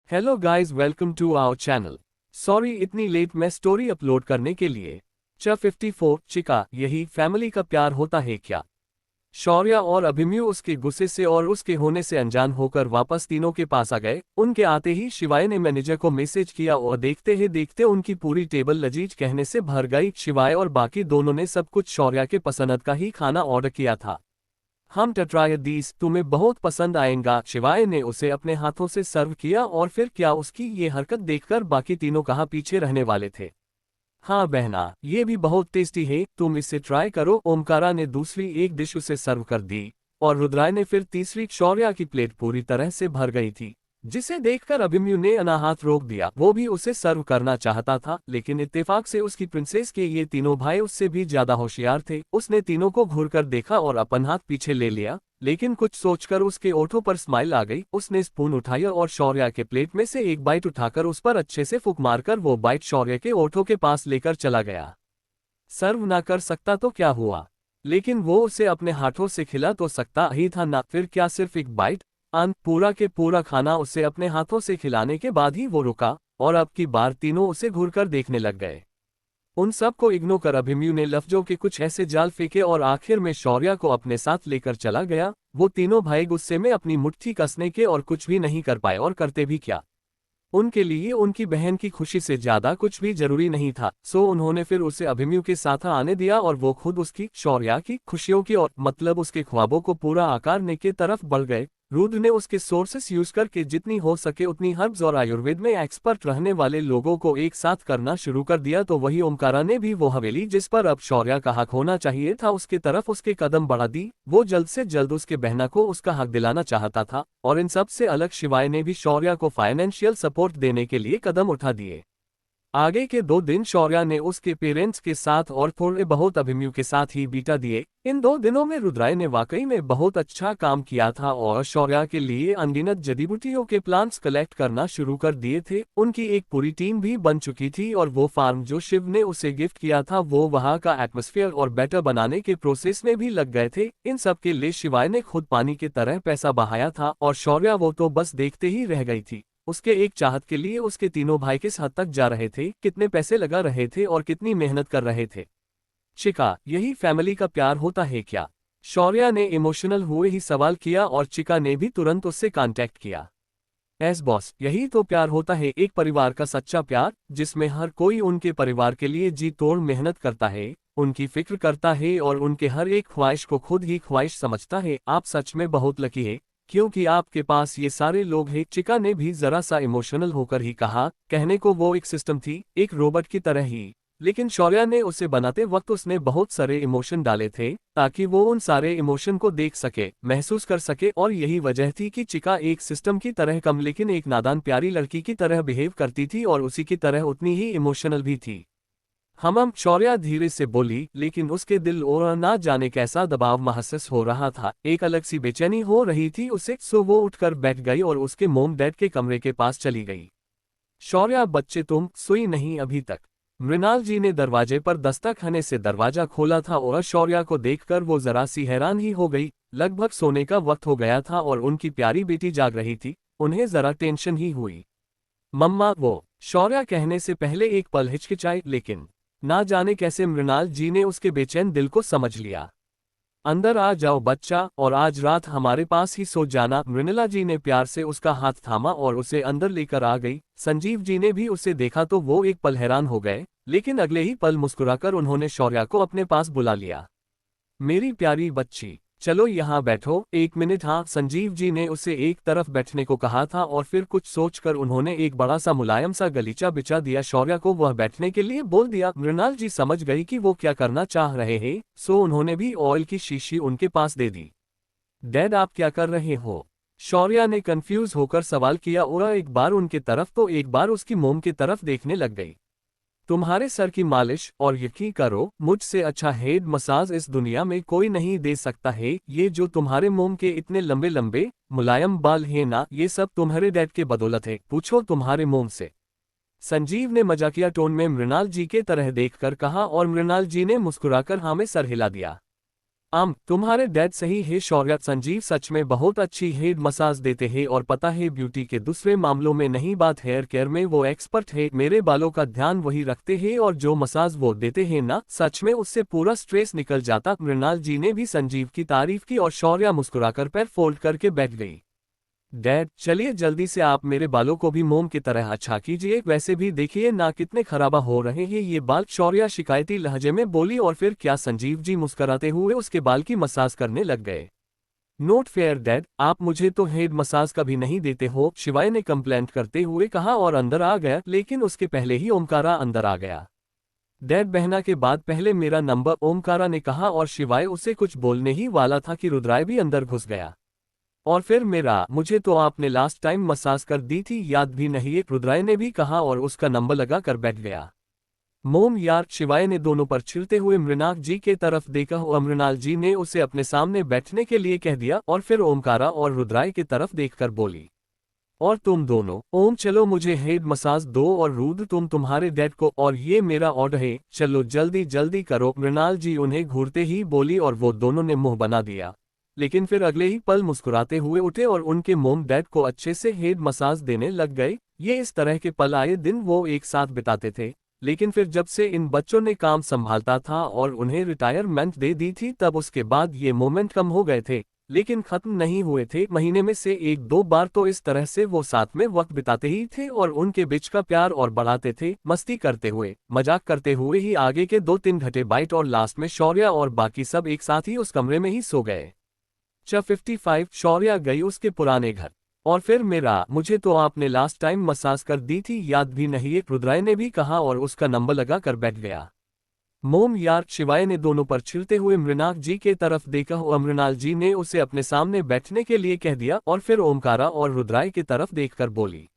Hello guys, welcome to our channel. Sorry इतनी late मैं story upload करने के लिए। 54 चिका, यही फैमिली का प्यार होता है क्या। शौर्य और अभिमन्यु उसके गुस्से से और उसके होने से अनजान होकर वापस तीनों के पास आ गए। उनके आते ही शिवाय ने मैनेजर को मैसेज किया और देखते ही देखते उनकी पूरी टेबल लजीज कहने से भर गई। शिवाय और बाकी दोनों ने सब कुछ शौर्य के पसंद का ही खाना ऑर्डर किया था। हम ट्राई दीस, तुम्हें बहुत पसंद आएगा। शिवाय ने उसे अपने हाथों से सर्व किया और फिर क्या उसकी ये हरकत देखकर बाकी तीनों कहाँ पीछे रहने वाले थे। हाँ बहना, ये भी बहुत टेस्टी है, तुम इसे ट्राई करो। ओमकारा ने दूसरी एक डिश उसे सर्व कर दी और रुद्राय ने फिर तीसरी। शौर्य की प्लेट पूरी तरह से भर गई थी, जिसे देखकर अभिमन्यु ने अनाहत रोक दिया। वो भी उसे सर्व करना चाहता था, लेकिन इत्तेफाक से उसकी प्रिंसेस के ये तीनों भाई उससे भी ज्यादा होशियार थे। उसने तीनों को घूरकर देखा और अपन हाथ पीछे ले लिया, लेकिन कुछ सोचकर उसके ओठों पर स्माइल आ गई। उसने स्पून उठाई और शौर्य के प्लेट में से एक बाइट उठाकर उस पर अच्छे से फूंक मारकर वो बाइट शौर्य के ओठों के पास लेकर चला गया। सर्व ना कर सकता तो क्या हुआ, लेकिन वो उसे अपने हाथों से खिला तो सकता ही था ना। फिर क्या सिर्फ एक बाइट, पूरा के पूरा खाना उसे अपने हाथों से खिलाने के बाद ही वो रुका और अब की बार तीनों उसे घूरकर देखने लग गए। उन सब को इग्नोर कर अभिमन्यु ने लफ्जों के कुछ ऐसे जाल फेंके और आखिर में शौर्य को अपने साथ लेकर चला गया। वो तीनों भाई गुस्से में अपनी मुट्ठी कसने के और कुछ भी नहीं कर पाए, और करते भी क्या। उनके लिए उनकी बहन की खुशी से ज्यादा कुछ भी जरूरी नहीं था। सो उन्होंने फिर उसे अभिमन्यु के साथ आने दिया और वो खुद उसकी, शौर्य की खुशियों की और मतलब उसके ख्वाबों को पूरा आकार देने की तरफ बढ़ गए। रुद्र ने उसके सोर्सेस यूज करके जितनी हो सके उतनी हर्ब्स और आयुर्वेद में एक्सपर्ट रहने वाले लोगों को एक साथ करना शुरू कर दिया। तो वही ओमकारा ने भी वो हवेली जिस पर अब शौर्य का हक होना चाहिए था उसके तरफ उसके कदम बढ़ा दी। वो जल्द से जल्द उसके बहना को उसका हक दिलाना चाहता था, और इन सब से अलग शिवाय ने भी शौर्य को फाइनेंशियल सपोर्ट देने के लिए कदम उठा दिए। आगे के 2 दिन शौर्य ने उसके पेरेंट्स के साथ और थोड़े बहुत अभिमन्यु के साथ ही बीता दिए। इन 2 दिनों में रुद्राय ने वाकई में बहुत अच्छा काम किया था और शौर्य के लिए अनगिनत जड़ी बूटियों के प्लांट्स कलेक्ट करना शुरू कर दिए थे। उनकी एक पूरी टीम भी बन चुकी थी और वो फार्म जो शिव ने उसे गिफ्ट किया था वो वहाँ का एटमॉस्फेयर और बेटर बनाने के प्रोसेस में भी लग गए थे। इन सब के लिए शिवाय ने खुद पानी की तरह पैसा बहाया था और शौर्य वो तो बस देखते ही रह गई थी। उसके एक चाहत के लिए उसके तीनों भाई किस हद तक जा रहे थे, कितने पैसे लगा रहे थे और कितनी मेहनत कर रहे थे। चिका, यही फैमिली का प्यार होता है क्या। शौर्य ने इमोशनल हुए ही सवाल किया और चिका ने भी तुरंत उससे कांटेक्ट किया। एस बॉस, यही तो प्यार होता है, एक परिवार का सच्चा प्यार, जिसमें हर कोई उनके परिवार के लिए जी तोड़ मेहनत करता है, उनकी फिक्र करता है और उनके हर एक ख्वाहिश को खुद ही ख्वाहिश समझता है। आप सच में बहुत लकी है, क्योंकि आपके पास ये सारे लोग हैं। चिका ने भी जरा सा इमोशनल होकर ही कहा। कहने को वो एक सिस्टम थी, एक रोबोट की तरह ही, लेकिन शौर्य ने उसे बनाते वक्त उसने बहुत सारे इमोशन डाले थे ताकि वो उन सारे इमोशन को देख सके, महसूस कर सके। और यही वजह थी कि चिका एक सिस्टम की तरह कम लेकिन एक नादान प्यारी लड़की की तरह बिहेव करती थी और उसी की तरह उतनी ही इमोशनल भी थी। हम शौर्या धीरे से बोली, लेकिन उसके दिल और ना जाने कैसा दबाव महसूस हो रहा था, एक अलग सी बेचैनी हो रही थी उसे। सो वो उठकर बैठ गई और उसके मोम डैड के कमरे के पास चली गई। शौर्या, बच्चे तुम सोई नहीं अभी तक। मृणाल जी ने दरवाजे पर दस्तक देने से दरवाजा खोला था और शौर्या को देखकर वो जरा सी हैरान ही हो गई। लगभग सोने का वक्त हो गया था और उनकी प्यारी बेटी जाग रही थी। उन्हें जरा टेंशन ही हुई। मम्मा, वो शौर्या कहने से पहले एक पल हिचकिचाई, लेकिन ना जाने कैसे मृणाल जी ने उसके बेचैन दिल को समझ लिया। अंदर आ जाओ बच्चा, और आज रात हमारे पास ही सो जाना। मृणाला जी ने प्यार से उसका हाथ थामा और उसे अंदर लेकर आ गई। संजीव जी ने भी उसे देखा तो वो एक पल हैरान हो गए, लेकिन अगले ही पल मुस्कुराकर उन्होंने शौर्या को अपने पास बुला लिया। मेरी प्यारी बच्ची, चलो यहाँ बैठो 1 मिनट। हाँ, संजीव जी ने उसे एक तरफ बैठने को कहा था और फिर कुछ सोचकर उन्होंने एक बड़ा सा मुलायम सा गलीचा बिछा दिया। शौर्य को वह बैठने के लिए बोल दिया। मृणाल जी समझ गई कि वो क्या करना चाह रहे हैं, सो उन्होंने भी ऑयल की शीशी उनके पास दे दी। डैड, आप क्या कर रहे हो। शौर्य ने कंफ्यूज होकर सवाल किया और एक बार उनके तरफ तो एक बार उसकी मोम की तरफ देखने लग गई। तुम्हारे सर की मालिश, और यकीन करो मुझसे अच्छा हेड मसाज इस दुनिया में कोई नहीं दे सकता है। ये जो तुम्हारे मोम के इतने लंबे लंबे मुलायम बाल हैं ना, ये सब तुम्हारे डैड के बदौलत है, पूछो तुम्हारे मोम से। संजीव ने मजाकिया टोन में मृणाल जी के तरह देखकर कहा और मृणाल जी ने मुस्कुराकर हाँ में सर हिला दिया। तुम्हारे डैड सही है शौर्य। संजीव सच में बहुत अच्छी हेड मसाज देते हैं और पता है ब्यूटी के दूसरे मामलों में नहीं, बात हेयर केयर में वो एक्सपर्ट है। मेरे बालों का ध्यान वही रखते हैं और जो मसाज वो देते हैं ना, सच में उससे पूरा स्ट्रेस निकल जाता। मृणाल जी ने भी संजीव की तारीफ की और शौर्य मुस्कुराकर पैर फोल्ड करके बैठ गई। डैड चलिए जल्दी से आप मेरे बालों को भी मोम की तरह अच्छा कीजिए, वैसे भी देखिए ना कितने खराबा हो रहे हैं ये बाल। शौर्य शिकायती लहजे में बोली। और फिर क्या? संजीव जी मुस्कुराते हुए उसके बाल की मसाज करने लग गए। नोट फेयर डैड, आप मुझे तो हेड मसाज कभी नहीं देते हो, शिवाय ने कंप्लेंट करते हुए कहा और अंदर आ गया। लेकिन उसके पहले ही ओमकारा अंदर आ गया। डैड बहना के बाद पहले मेरा नंबर, ओमकारा ने कहा और शिवाय उसे कुछ बोलने ही वाला था कि रुद्राय भी अंदर घुस गया। और फिर मेरा, मुझे तो आपने लास्ट टाइम मसाज कर दी थी, याद भी नहीं है, रुद्राय ने भी कहा और उसका नंबर लगा कर बैठ गया। मोम यार, शिवाय ने दोनों पर छिलते हुए मृणाल जी के तरफ देखा और मृणाल जी ने उसे अपने सामने बैठने के लिए कह दिया। और फिर ओमकारा और रुद्राय की तरफ देखकर बोली, और तुम दोनों, ओम चलो मुझे हेड मसाज दो और रुद्र तुम तुम्हारे डैड को, और ये मेरा ऑर्डर है, चलो जल्दी जल्दी करो। मृणाल जी उन्हें घूरते ही बोली और वो दोनों ने मुंह बना दिया। लेकिन फिर अगले ही पल मुस्कुराते हुए उठे और उनके मोम डैड को अच्छे से हेड मसाज देने लग गए। ये इस तरह के पल आए दिन वो एक साथ बिताते थे। लेकिन फिर जब से इन बच्चों ने काम संभालता था और उन्हें रिटायरमेंट दे दी थी, तब उसके बाद ये मोमेंट कम हो गए थे, लेकिन खत्म नहीं हुए थे। महीने में से एक दो बार तो इस तरह से वो साथ में वक्त बिताते ही थे और उनके बीच का प्यार और बढ़ाते थे, मस्ती करते हुए, मजाक करते हुए ही आगे के 2-3 घंटे बाइट। और लास्ट में शौर्य और बाकी सब एक साथ ही उस कमरे में ही सो गए। 55 शौर्य गई उसके पुराने घर। और फिर मेरा, मुझे तो आपने लास्ट टाइम मसाज कर दी थी, याद भी नहीं है, रुद्राय ने भी कहा और उसका नंबर लगा कर बैठ गया। मोम यार, शिवाय ने दोनों पर छिलते हुए मृणाल जी के तरफ देखा और मृणाल जी ने उसे अपने सामने बैठने के लिए कह दिया। और फिर ओमकारा और रुद्राय की तरफ देखकर बोली,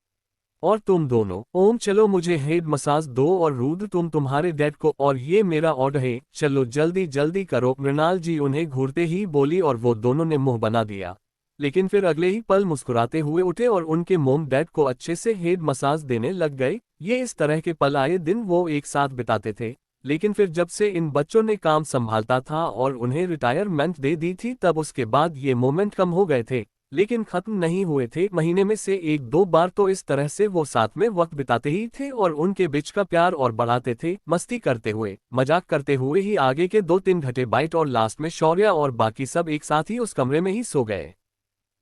और तुम दोनों, ओम चलो मुझे हेड मसाज दो और रुद्र तुम तुम्हारे डैड को, और ये मेरा ऑर्डर है, चलो जल्दी जल्दी करो। मृणाल जी उन्हें घूरते ही बोली और वो दोनों ने मुंह बना दिया। लेकिन फिर अगले ही पल मुस्कुराते हुए उठे और उनके मोम डैड को अच्छे से हेड मसाज देने लग गए। ये इस तरह के पल आए दिन वो एक साथ बिताते थे। लेकिन फिर जब से इन बच्चों ने काम संभालता था और उन्हें रिटायरमेंट दे दी थी, तब उसके बाद ये मोमेंट कम हो गए थे, लेकिन खत्म नहीं हुए थे। महीने में से एक दो बार तो इस तरह से वो साथ में वक्त बिताते ही थे और उनके बीच का प्यार और बढ़ाते थे, मस्ती करते हुए, मजाक करते हुए ही आगे के 2-3 घंटे बाइट। और लास्ट में शौर्य और बाकी सब एक साथ ही उस कमरे में ही सो गए।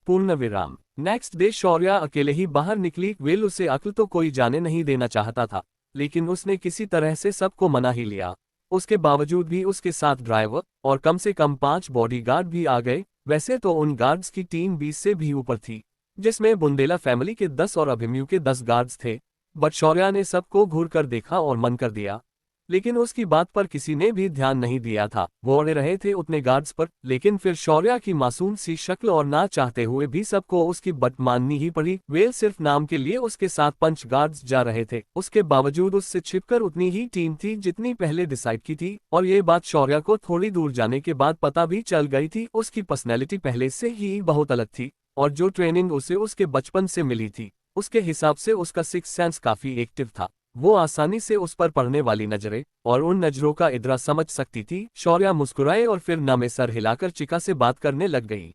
पूर्ण विराम। नेक्स्ट डे शौर्य अकेले ही बाहर निकली। वेल, उसे अक्ल तो कोई जाने नहीं देना चाहता था, लेकिन उसने किसी तरह से सबको मना ही लिया। उसके बावजूद भी उसके साथ ड्राइवर और कम से कम 5 बॉडीगार्ड भी आ गए। वैसे तो उन गार्ड्स की टीम 20 से भी ऊपर थी, जिसमें बुंदेला फैमिली के 10 और अभिमन्यु के 10 गार्ड्स थे। बट शौर्य ने सबको घूर कर देखा और मन कर दिया, लेकिन उसकी बात पर किसी ने भी ध्यान नहीं दिया था। वो अड़े रहे थे उतने गार्ड्स पर। लेकिन फिर शौर्य की मासूम सी शक्ल और ना चाहते हुए भी सबको उसकी बात माननी ही पड़ी। वेल, सिर्फ नाम के लिए उसके साथ 5 गार्ड्स जा रहे थे, उसके बावजूद उससे छिपकर उतनी ही टीम थी जितनी पहले डिसाइड की थी। और ये बात शौर्य को थोड़ी दूर जाने के बाद पता भी चल गई थी। उसकी पर्सनैलिटी पहले से ही बहुत अलग थी, और जो ट्रेनिंग उसे उसके बचपन से मिली थी, उसके हिसाब से उसका सिक्स सेंस काफी एक्टिव था। वो आसानी से उस पर पड़ने वाली नजरें और उन नजरों का इदरा समझ सकती थी। शौर्य मुस्कुराए और फिर नमे सर हिलाकर चिका से बात करने लग गई।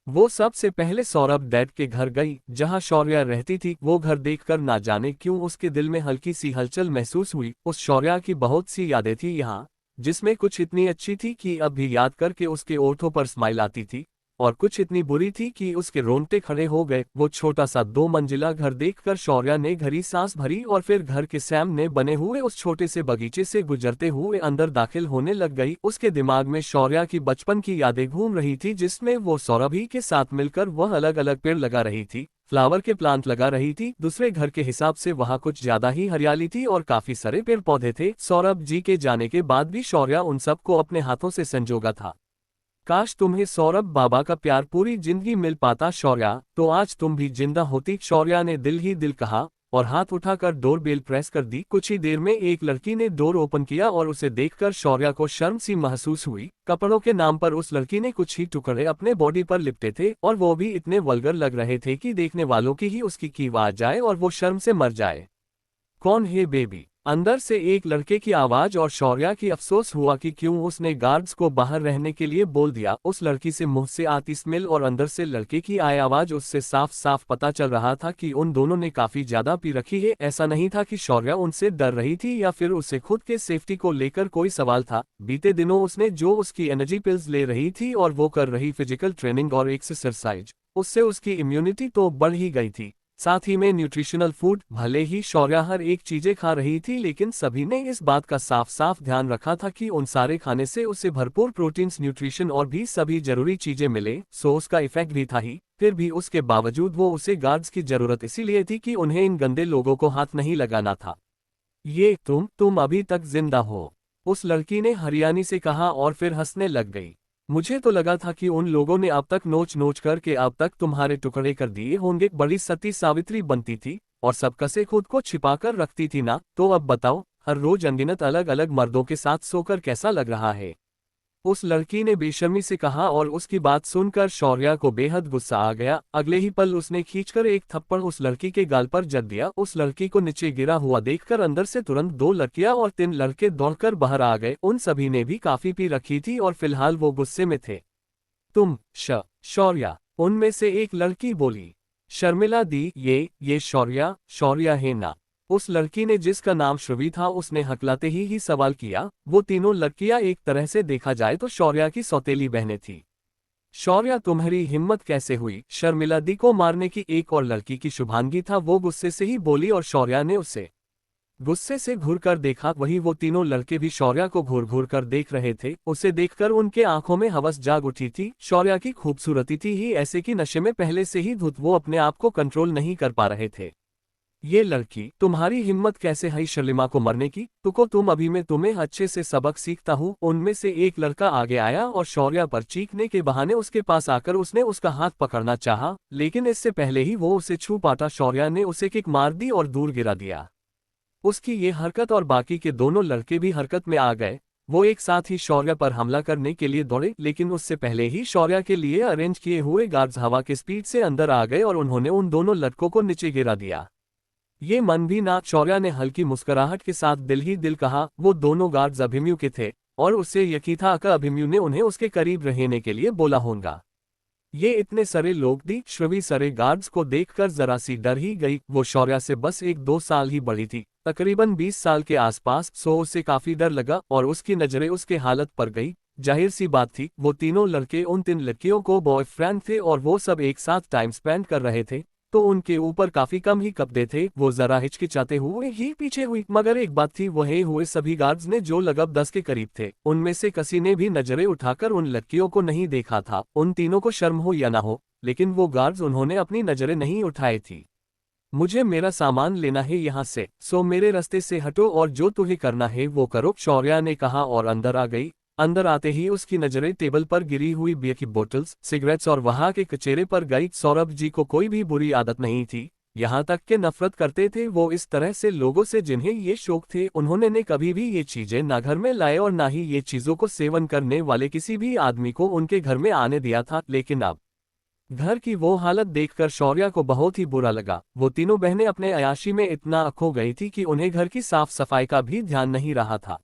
वो सबसे पहले सौरभ डैड के घर गई, जहां शौर्य रहती थी। वो घर देखकर ना जाने क्यों उसके दिल में हल्की सी हलचल महसूस हुई। उस शौर्य की बहुत सी यादें थी यहाँ, जिसमें कुछ इतनी अच्छी थी कि अब भी याद करके उसके ओठों पर स्माइल आती थी, और कुछ इतनी बुरी थी कि उसके रोंगटे खड़े हो गए। वो छोटा सा 2 मंजिला घर देखकर शौर्य ने घरी सांस भरी और फिर घर के सामने बने हुए उस छोटे से बगीचे से गुजरते हुए अंदर दाखिल होने लग गई। उसके दिमाग में शौर्य की बचपन की यादें घूम रही थी, जिसमें वो सौरभी के साथ मिलकर वह अलग अलग पेड़ लगा रही थी, फ्लावर के प्लांट लगा रही थी। दूसरे घर के हिसाब से वहाँ कुछ ज्यादा ही हरियाली थी और काफी सारे पेड़ पौधे थे। सौरभ जी के जाने के बाद भी शौर्य उन सबको अपने हाथों से संजोगा था। काश तुम्हें सौरभ बाबा का प्यार पूरी जिंदगी मिल पाता शौर्य, तो आज तुम भी जिंदा होती। शौर्य ने दिल ही दिल कहा और हाथ उठाकर डोर बेल प्रेस कर दी। कुछ ही देर में एक लड़की ने डोर ओपन किया और उसे देखकर शौर्य को शर्म सी महसूस हुई। कपड़ों के नाम पर उस लड़की ने कुछ ही टुकड़े अपने बॉडी पर लिपटे थे, और वो भी इतने वल्गर लग रहे थे कि देखने वालों की ही उसकी आवाज जाए और वो शर्म से मर जाए। कौन है बेबी? अंदर से एक लड़के की आवाज और शौर्या की अफसोस हुआ कि क्यों उसने गार्ड्स को बाहर रहने के लिए बोल दिया। उस लड़की से मुंह से आती स्मेल और अंदर से लड़के की आवाज, उससे साफ साफ पता चल रहा था कि उन दोनों ने काफी ज्यादा पी रखी है। ऐसा नहीं था कि शौर्या उनसे डर रही थी या फिर उसे खुद के सेफ्टी को लेकर कोई सवाल था। बीते दिनों उसने जो उसकी एनर्जी पिल्स ले रही थी और वो कर रही फिजिकल ट्रेनिंग और एक्सरसाइज, उससे उसकी इम्यूनिटी तो बढ़ ही गई थी। साथ ही में न्यूट्रिशनल फूड, भले ही शौर्या हर एक चीजें खा रही थी, लेकिन सभी ने इस बात का साफ साफ ध्यान रखा था कि उन सारे खाने से उसे भरपूर प्रोटीन्स, न्यूट्रिशन और भी सभी जरूरी चीजें मिले। सो उसका इफेक्ट भी था ही। फिर भी उसके बावजूद वो उसे गार्ड्स की जरूरत इसीलिए थी कि उन्हें इन गंदे लोगों को हाथ नहीं लगाना था। ये तुम अभी तक जिंदा हो, उस लड़की ने हरियाणी से कहा और फिर हंसने लग गई। मुझे तो लगा था कि उन लोगों ने अब तक नोच नोच करके अब तक तुम्हारे टुकड़े कर दिए होंगे। बड़ी सती सावित्री बनती थी और सब कसे खुद को छिपा कर रखती थी ना। तो अब बताओ, हर रोज अनगिनत अलग अलग मर्दों के साथ सोकर कैसा लग रहा है? उस लड़की ने बेशर्मी से कहा और उसकी बात सुनकर शौर्या को बेहद गुस्सा आ गया। अगले ही पल उसने खींचकर एक थप्पड़ उस लड़की के गाल पर जड़ दिया। उस लड़की को नीचे गिरा हुआ देखकर अंदर से तुरंत 2 लड़कियां और 3 लड़के दौड़कर बाहर आ गए। उन सभी ने भी काफी पी रखी थी और फिलहाल वो गुस्से में थे। तुम शौर्या, उनमें से एक लड़की बोली। शर्मिला दी, ये शौर्या है ना? उस लड़की ने, जिसका नाम श्रवी था, उसने हकलाते ही सवाल किया। वो तीनों लड़कियां एक तरह से देखा जाए तो शौर्या की सौतेली बहनें थी। शौर्या, तुम्हारी हिम्मत कैसे हुई शर्मिला दी को मारने की? एक और लड़की की शुभांगी था, वो गुस्से से ही बोली और शौर्या ने उसे गुस्से से घूर कर देखा। वही वो तीनों लड़के भी शौर्या को घूर घूर कर देख रहे थे। उसे देखकर उनके आंखों में हवस जाग उठी थी। शौर्या की खूबसूरती थी ही ऐसे कि नशे में पहले से ही धुत, वो अपने आप को कंट्रोल नहीं कर पा रहे थे। ये लड़की, तुम्हारी हिम्मत कैसे है शर्लिमा को मरने की? तुम अभी मैं तुम्हें अच्छे से सबक सीखता हूँ। उनमें से एक लड़का आगे आया और शौर्या पर चीखने के बहाने उसके पास आकर उसने उसका हाथ पकड़ना चाहा, लेकिन इससे पहले ही वो उसे छू पाता शौर्या ने उसे किक मार दी और दूर गिरा दिया। उसकी ये हरकत और बाकी के दोनों लड़के भी हरकत में आ गए। वो एक साथ ही शौर्या पर हमला करने के लिए दौड़े, लेकिन उससे पहले ही शौर्या के लिए अरेंज किए हुए गार्ड्स हवा के स्पीड से अंदर आ गए और उन्होंने उन दोनों लड़कों को नीचे गिरा दिया। ये मन भी ना, शौर्या ने हल्की मुस्कुराहट के साथ दिल ही दिल कहा। वो दोनों गार्ड्स अभिमन्यु के थे और उससे यकीन था कि अभिमन्यु ने उन्हें उसके करीब रहने के लिए बोला होगा। ये इतने सारे लोग थी। श्रवी सारे गार्ड्स को देखकर जरा सी डर ही गई। वो शौर्या से बस 1-2 साल ही बड़ी थी, तकरीबन 20 साल के आसपास। सो उसे काफी डर लगा और उसकी नजरें उसके हालत पर गई। जाहिर सी बात थी, वो तीनों लड़के उन 3 लड़कियों को बॉयफ्रेंड थे और वो सब एक साथ टाइम स्पेंड कर रहे थे, तो उनके ऊपर काफी कम ही कपड़े थे। वो जरा हिचकिचाते हुए ही पीछे हुई, मगर एक बात थी, वह हुए सभी गार्ड्स ने जो लगभग 10 के करीब थे, उनमें से किसी ने भी नजरें उठाकर उन लड़कियों को नहीं देखा था। उन तीनों को शर्म हो या ना हो, लेकिन वो गार्ड्स, उन्होंने अपनी नजरें नहीं उठाई थी। मुझे मेरा सामान लेना है यहाँ से, सो मेरे रास्ते से हटो और जो तुम्हें करना है वो करो, शौर्या ने कहा और अंदर आ गई। अंदर आते ही उसकी नजरें टेबल पर गिरी हुई बियर की बोतल्स, सिगरेट्स और वहां के कचेरे पर गई। सौरभ जी को कोई भी बुरी आदत नहीं थी, यहाँ तक के नफरत करते थे वो इस तरह से लोगों से जिन्हें ये शौक थे। उन्होंने ने कभी भी ये चीजें ना घर में लाए और ना ही ये चीजों को सेवन करने वाले किसी भी आदमी को उनके घर में आने दिया था। लेकिन अब घर की वो हालत देखकर शौर्या को बहुत ही बुरा लगा। वो तीनों बहनें अपने अयाशी में इतना खो गई थी कि उन्हें घर की साफ सफाई का भी ध्यान नहीं रहा था।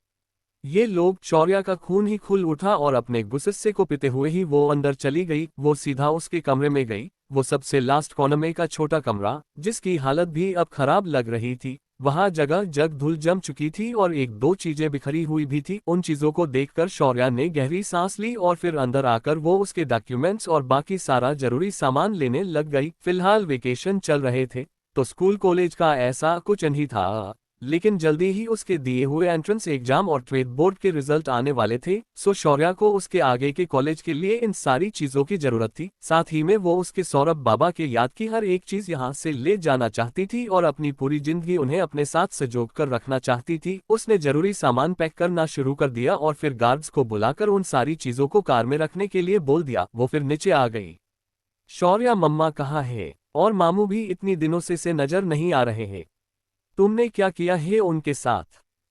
ये लोग, शौर्या का खून ही खुल उठा और अपने गुस्से को पीते हुए ही वो अंदर चली गई। वो सीधा उसके कमरे में गई, वो सबसे लास्ट कॉर्नर में का छोटा कमरा, जिसकी हालत भी अब खराब लग रही थी। वहां जगह जग धूल जम चुकी थी और 1-2 चीजें बिखरी हुई भी थी। उन चीजों को देखकर शौर्या ने गहरी सांस ली और फिर अंदर आकर वो उसके डॉक्यूमेंट्स और बाकी सारा जरूरी सामान लेने लग गई। फिलहाल वेकेशन चल रहे थे, तो स्कूल कॉलेज का ऐसा कुछ नहीं था, लेकिन जल्दी ही उसके दिए हुए एंट्रेंस एग्जाम और ट्रेड बोर्ड के रिजल्ट आने वाले थे। सो शौर्या को उसके आगे के कॉलेज के लिए इन सारी चीजों की जरूरत थी। साथ ही में वो उसके सौरभ बाबा के याद की हर एक चीज यहाँ से ले जाना चाहती थी और अपनी पूरी जिंदगी उन्हें अपने साथ संजोग कर रखना चाहती थी। उसने जरूरी सामान पैक करना शुरू कर दिया और फिर गार्ड्स को बुलाकर उन सारी चीजों को कार में रखने के लिए बोल दिया। वो फिर नीचे आ गई। शौर्या, मम्मा कहाँ है? और मामू भी इतनी दिनों से नजर नहीं आ रहे हैं, तुमने क्या किया है उनके साथ?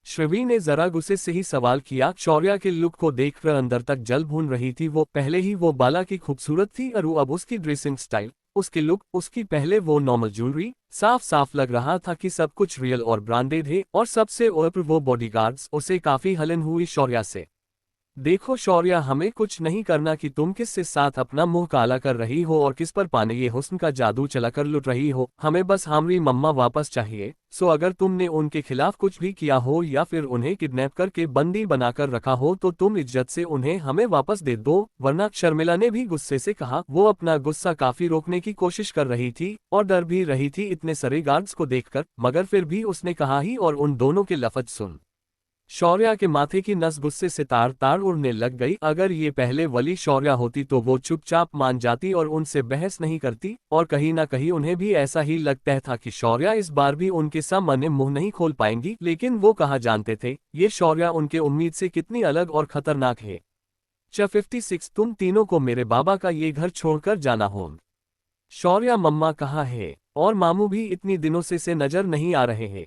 श्रवी ने जरा गुस्से से ही सवाल किया। शौर्या के लुक को देखकर अंदर तक जल भून रही थी। वो पहले ही वो बाला की खूबसूरत थी और अब उसकी ड्रेसिंग स्टाइल, उसके लुक, उसकी पहले वो नॉर्मल ज्वेलरी, साफ साफ लग रहा था कि सब कुछ रियल और ब्रांडेड है, और सबसे ऊपर वो बॉडीगार्ड्स। उसे काफी हलन हुई शौर्या से। देखो शौर्या, हमें कुछ नहीं करना कि तुम किससे साथ अपना मुंह काला कर रही हो और किस पर पाने ये हुस्न का जादू चलाकर लुट रही हो। हमें बस हमारी मम्मा वापस चाहिए। सो अगर तुमने उनके खिलाफ कुछ भी किया हो या फिर उन्हें किडनैप करके बंदी बनाकर रखा हो तो तुम इज्जत से उन्हें हमें वापस दे दो, वरना। शर्मिला ने भी गुस्से से कहा। वो अपना गुस्सा काफी रोकने की कोशिश कर रही थी और डर भी रही थी इतने सारे गार्ड्स को देखकर, मगर फिर भी उसने कहा ही और उन दोनों के लफ्ज सुन शौर्या के माथे की नस गुस्से से तार तार उड़ने लग गई। अगर ये पहले वाली शौर्या होती तो वो चुपचाप मान जाती और उनसे बहस नहीं करती, और कहीं ना कहीं उन्हें भी ऐसा ही लगता था कि शौर्या इस बार भी उनके सामने मुंह नहीं खोल पाएंगी। लेकिन वो कहाँ जानते थे ये शौर्या उनके उम्मीद से कितनी अलग और खतरनाक है। 56 तुम तीनों को मेरे बाबा का ये घर छोड़कर जाना होगा। शौर्या, मम्मा कहाँ है? और मामू भी इतनी दिनों से नजर नहीं आ रहे हैं।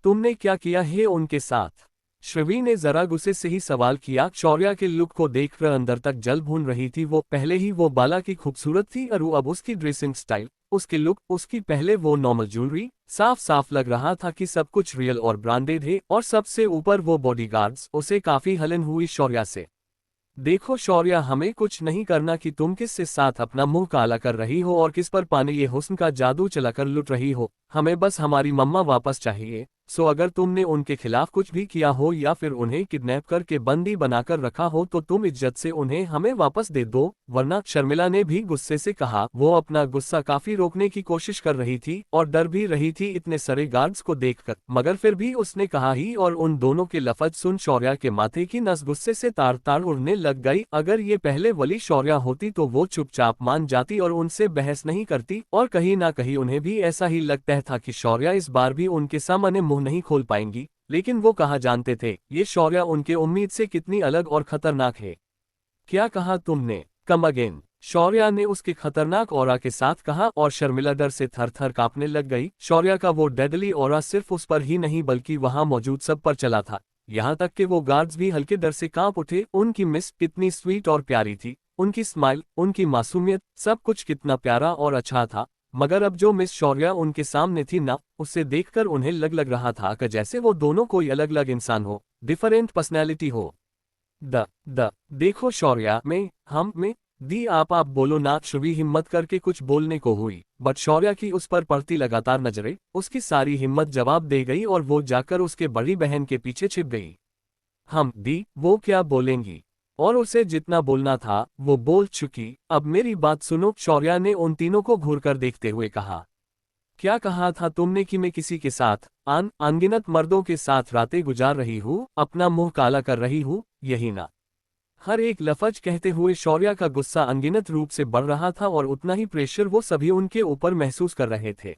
तुमने क्या किया है उनके साथ? श्रवी ने जरा गुस्से से ही सवाल किया। शौर्या के लुक को देखकर अंदर तक जल भून रही थी। वो पहले ही वो बाला की खूबसूरत थी और अब उसकी ड्रेसिंग स्टाइल, उसके लुक, उसकी पहले वो नॉर्मल ज्वेलरी, साफ साफ लग रहा था कि सब कुछ रियल और ब्रांडेड है, और सबसे ऊपर वो बॉडीगार्ड्स। उसे काफी हलन हुई शौर्या से। देखो शौर्या, हमें कुछ नहीं करना कि तुम किससे साथ अपना मुंह काला कर रही हो और किस पर पाने ये हुस्न का जादू चलाकर लुट रही हो। हमें बस हमारी मम्मा वापस चाहिए। सो अगर तुमने उनके खिलाफ कुछ भी किया हो या फिर उन्हें किडनैप करके बंदी बनाकर रखा हो तो तुम इज्जत से उन्हें हमें वापस दे दो, वरना। शर्मिला ने भी गुस्से से कहा। वो अपना गुस्सा काफी रोकने की कोशिश कर रही थी और डर भी रही थी इतने सारे गार्ड्स को देखकर, मगर फिर भी उसने कहा ही और उन दोनों के लफ्ज सुन शौर्या के माथे की नस गुस्से से तार तार उड़ने लग गई। अगर ये पहले वाली शौर्या होती तो वो चुपचाप मान जाती और उनसे बहस नहीं करती, और कहीं ना कहीं उन्हें भी ऐसा ही लगता था कि शौर्या इस बार भी उनके सामने मुंह नहीं खोल पाएंगी। लेकिन वो कहाँ जानते थे ये शौर्या उनके उम्मीद से कितनी अलग और खतरनाक है। क्या कहा तुमने? कम अगेन, शौर्या ने उसके खतरनाक ऑरा के साथ कहा, और शर्मिला डर से थर थर कांपने लग गई। शौर्या का वो डेडली ऑरा सिर्फ उस पर ही नहीं बल्कि वहां मौजूद सब पर चला था। यहाँ तक कि वो गार्ड्स भी हल्के डर से कांप उठे। उनकी मिस कितनी स्वीट और प्यारी थी, उनकी स्माइल, उनकी मासूमियत, सब कुछ कितना प्यारा और अच्छा था। मगर अब जो मिस शौर्या उनके सामने थी ना, उसे देखकर उन्हें लग रहा था कि जैसे वो दोनों कोई अलग अलग इंसान हो, डिफरेंट पर्सनैलिटी हो। द देखो शौर्या, में दी आप बोलो ना। श्रुवी हिम्मत करके कुछ बोलने को हुई, बट शौर्या की उस पर पड़ती लगातार नजरें उसकी सारी हिम्मत जवाब दे गई और वो जाकर उसके बड़ी बहन के पीछे छिप गई। दी, वो क्या बोलेंगी? और उसे जितना बोलना था वो बोल चुकी। अब मेरी बात सुनो, शौर्या ने उन तीनों को घूरकर देखते हुए कहा। क्या कहा था तुमने कि मैं किसी के साथ, अनगिनत मर्दों के साथ रातें गुजार रही हूँ, अपना मुंह काला कर रही हूँ, यही ना? हर एक लफ्ज कहते हुए शौर्या का गुस्सा अनगिनत रूप से बढ़ रहा था और उतना ही प्रेशर वो सभी उनके ऊपर महसूस कर रहे थे।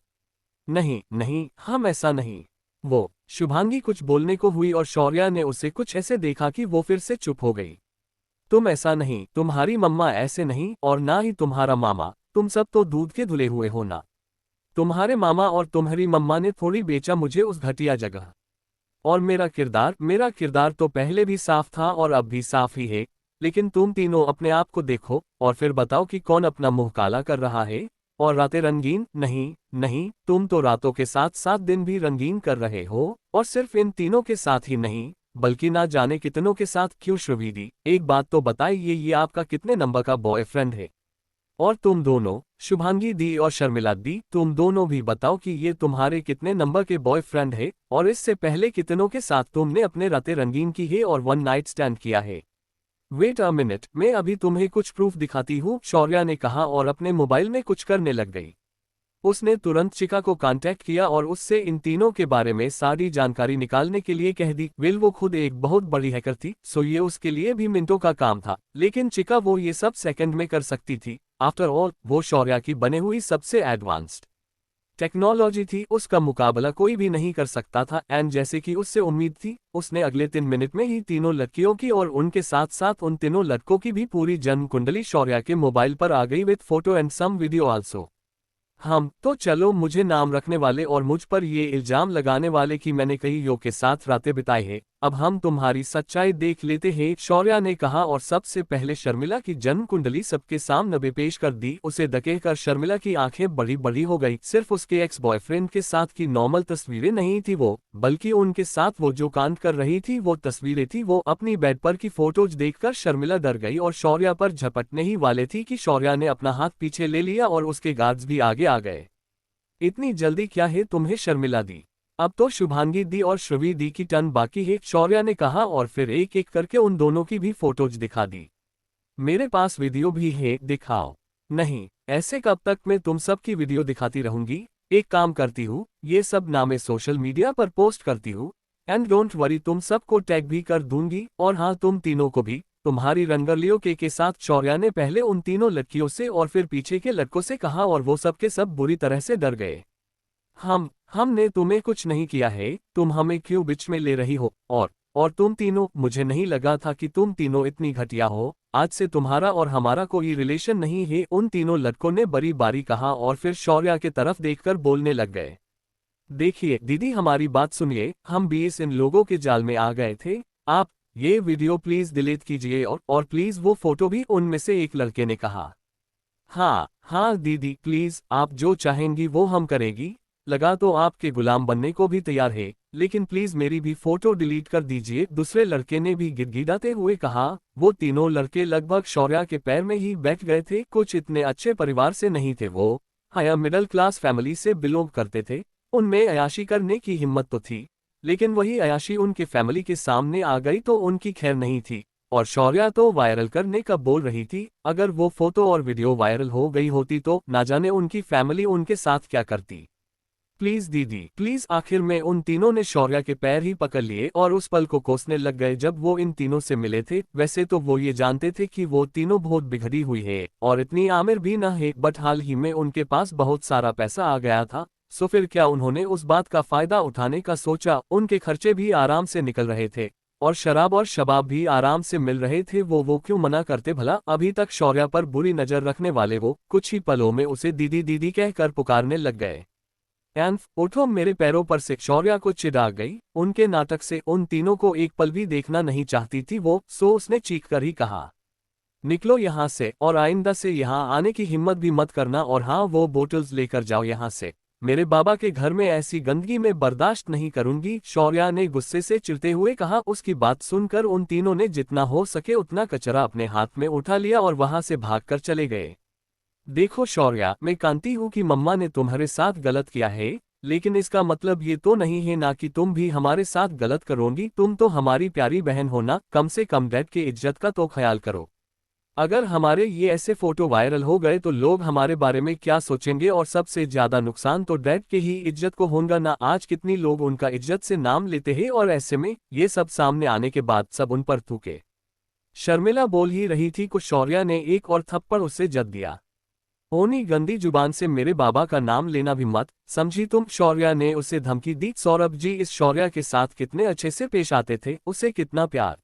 नहीं नहीं, हम ऐसा नहीं। वो शुभांगी कुछ बोलने को हुई और शौर्या ने उसे कुछ ऐसे देखा कि वो फिर से चुप हो गई। तुम ऐसा नहीं, तुम्हारी मम्मा ऐसे नहीं, और ना ही तुम्हारा मामा। तुम सब तो दूध के धुले हुए हो ना। तुम्हारे मामा और तुम्हारी मम्मा ने थोड़ी बेचा मुझे उस घटिया जगह। और मेरा किरदार तो पहले भी साफ था और अब भी साफ ही है। लेकिन तुम तीनों अपने आप को देखो और फिर बताओ कि कौन अपना मुंह काला कर रहा है। और रातें रंगीन नहीं, नहीं, तुम तो रातों के साथ साथ दिन भी रंगीन कर रहे हो, और सिर्फ इन तीनों के साथ ही नहीं बल्कि ना जाने कितनों के साथ। क्यों श्रवीदी, एक बात तो बताइए, ये आपका कितने नंबर का बॉयफ्रेंड है? और तुम दोनों, शुभांगी दी और शर्मिला दी, तुम दोनों भी बताओ कि ये तुम्हारे कितने नंबर के बॉयफ्रेंड है, और इससे पहले कितनों के साथ तुमने अपने रातें रंगीन की है और वन नाइट स्टैंड किया है? वेट अ मिनट, मैं अभी तुम्हें कुछ प्रूफ दिखाती हूँ, शौर्या ने कहा और अपने मोबाइल में कुछ करने लग गई। उसने तुरंत चिका को कांटेक्ट किया और उससे इन तीनों के बारे में सारी जानकारी निकालने के लिए कह दी। वो खुद एक बहुत बड़ी हैकर थी, सो ये उसके लिए भी मिनटों का काम था, लेकिन चिका वो ये सब सेकंड में कर सकती थी। आफ्टर ऑल, वो शौर्या की बने हुई सबसे एडवांस्ड टेक्नोलॉजी थी, उसका मुकाबला कोई भी नहीं कर सकता था। एंड जैसे कि उससे उम्मीद थी, उसने अगले 3 मिनट में ही तीनों लड़कियों की और उनके साथ साथ उन तीनों लड़कों की भी पूरी जन्म कुंडली शौर्या के मोबाइल पर आ गई, with photo and some video also. तो चलो, मुझे नाम रखने वाले और मुझ पर ये इल्जाम लगाने वाले कि मैंने कई यो के साथ रातें बिताई है, अब हम तुम्हारी सच्चाई देख लेते हैं, शौर्या ने कहा और सबसे पहले शर्मिला की जन्म कुंडली सबके सामने पेश कर दी। उसे देख शर्मिला की आंखें बड़ी बड़ी हो गई। सिर्फ उसके एक्स बॉयफ्रेंड के साथ की नॉर्मल तस्वीरें नहीं थी वो, बल्कि उनके साथ वो जो कांड कर रही थी वो तस्वीरें थी। वो अपनी बेड पर की फोटोज देखकर शर्मिला डर गई और शौर्या पर झपटने ही वाले थी कि शौर्या ने अपना हाथ पीछे ले लिया और उसके गार्ड्स भी आगे आ गए। इतनी जल्दी क्या है तुम्हें शर्मिला दी? अब तो शुभांगी दी और श्रवी दी की टर्न बाकी है, शौर्या ने कहा और फिर एक एक करके उन दोनों की भी फोटोज दिखा दी। मेरे पास वीडियो भी है, दिखाओ। नहीं, ऐसे कब तक मैं तुम सब की वीडियो दिखाती रहूंगी? एक काम करती हूँ, ये सब नामे सोशल मीडिया पर पोस्ट करती हूँ, एंड डोंट वरी तुम सबको टैग भी कर दूंगी, और हाँ तुम तीनों को भी, तुम्हारी रंगरलियों के साथ। शौर्या ने पहले उन तीनों लड़कियों से और फिर पीछे के लड़कों से कहा और वो सब के सब बुरी तरह से डर गए। हमने तुम्हें कुछ नहीं किया है, तुम हमें क्यों बीच में ले रही हो? और तुम तीनों, मुझे नहीं लगा था कि तुम तीनों इतनी घटिया हो। आज से तुम्हारा और हमारा कोई रिलेशन नहीं है, उन तीनों लड़कों ने बड़ी बारी कहा और फिर शौर्या के तरफ देखकर बोलने लग गए। देखिए दीदी, हमारी बात सुनिए, हम भी इन लोगों के जाल में आ गए थे। आप ये वीडियो प्लीज डिलीट कीजिए और प्लीज वो फोटो भी, उनमें से एक लड़के ने कहा। हाँ दीदी प्लीज, आप जो चाहेंगी वो हम करेगी। लगा तो आपके गुलाम बनने को भी तैयार है, लेकिन प्लीज मेरी भी फोटो डिलीट कर दीजिए, दूसरे लड़के ने भी गिड़गिड़ाते हुए कहा। वो तीनों लड़के लगभग शौर्या के पैर में ही बैठ गए थे। कुछ इतने अच्छे परिवार से नहीं थे वो, हायर मिडिल क्लास फैमिली से बिलोंग करते थे। उनमें अयाशी करने की हिम्मत तो थी, लेकिन वही अयाशी उनके फैमिली के सामने आ गई तो उनकी खैर नहीं थी। और शौर्या तो वायरल करने का बोल रही थी। अगर वो फोटो और वीडियो वायरल हो गई होती तो ना जाने उनकी फैमिली उनके साथ क्या करती। प्लीज दीदी प्लीज। आखिर में उन तीनों ने शौर्या के पैर ही पकड़ लिए और उस पल को कोसने लग गए जब वो इन तीनों से मिले थे। वैसे तो वो ये जानते थे कि वो तीनों बहुत बिगड़ी हुई है और इतनी आमिर भी न है, बट हाल ही में उनके पास बहुत सारा पैसा आ गया था, सो फिर क्या उन्होंने उस बात का फायदा उठाने का सोचा। उनके खर्चे भी आराम से निकल रहे थे और शराब और शबाब भी आराम से मिल रहे थे। वो क्यों मना करते भला? अभी तक शौर्या पर बुरी नजर रखने वाले वो कुछ ही पलों में उसे दीदी दीदी कहकर पुकारने लग गए। एंफ उठो मेरे पैरों पर से। शौर्या को चिढ़ा गई उनके नाटक से, उन तीनों को एक पल भी देखना नहीं चाहती थी वो, सो उसने चीख कर ही कहा, निकलो यहाँ से और आइंदा से यहाँ आने की हिम्मत भी मत करना, और हाँ वो बोतल्स लेकर जाओ यहाँ से, मेरे बाबा के घर में ऐसी गंदगी में बर्दाश्त नहीं करूंगी, शौर्या ने गुस्से से चिढ़ते हुए कहा। उसकी बात सुनकर उन तीनों ने जितना हो सके उतना कचरा अपने हाथ में उठा लिया और वहां से भागकर चले गए। देखो शौर्या, मैं जानती हूँ कि मम्मा ने तुम्हारे साथ गलत किया है, लेकिन इसका मतलब ये तो नहीं है ना कि तुम भी हमारे साथ गलत करोगी। तुम तो हमारी प्यारी बहन हो ना, कम से कम डैड के इज्जत का तो ख्याल करो। अगर हमारे ये ऐसे फोटो वायरल हो गए तो लोग हमारे बारे में क्या सोचेंगे, और सबसे ज्यादा नुकसान तो डैड के ही इज्जत को होगा ना। आज कितनी लोग उनका इज्जत से नाम लेते हैं और ऐसे में ये सब सामने आने के बाद सब उन पर थूके। शर्मिला बोल ही रही थी कुछ, शौर्या ने एक और थप्पड़ उससे जड़ दिया। ओनी गंदी जुबान से मेरे बाबा का नाम लेना भी मत, समझी तुम? शौर्या ने उसे धमकी दी। सौरभ जी इस शौर्या के साथ कितने अच्छे से पेश आते थे, उसे कितना प्यार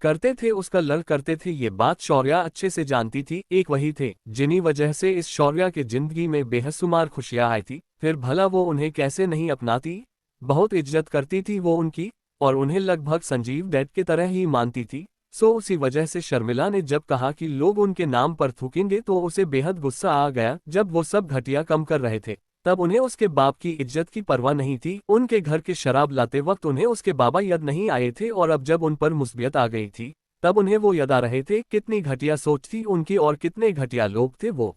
करते थे, उसका लड़ करते थे, ये बात शौर्या अच्छे से जानती थी। एक वही थे जिन्हीं वजह से इस शौर्या के जिंदगी में बेहदशुमार खुशियां आई थी, फिर भला वो उन्हें कैसे नहीं अपनाती। बहुत इज्जत करती थी वो उनकी, और उन्हें लगभग संजीव डैड की तरह ही मानती थी। सो उसी वजह से शर्मिला ने जब कहा कि लोग उनके नाम पर थूकेंगे तो उसे बेहद गुस्सा आ गया। जब वो सब घटिया कम कर रहे थे तब उन्हें उसके बाप की इज्जत की परवाह नहीं थी। उनके घर के शराब लाते वक्त उन्हें उसके बाबा याद नहीं आए थे, और अब जब उन पर मुसीबत आ गई थी तब उन्हें वो याद आ रहे थे। कितनी घटिया सोच थी उनकी और कितने घटिया लोग थे वो।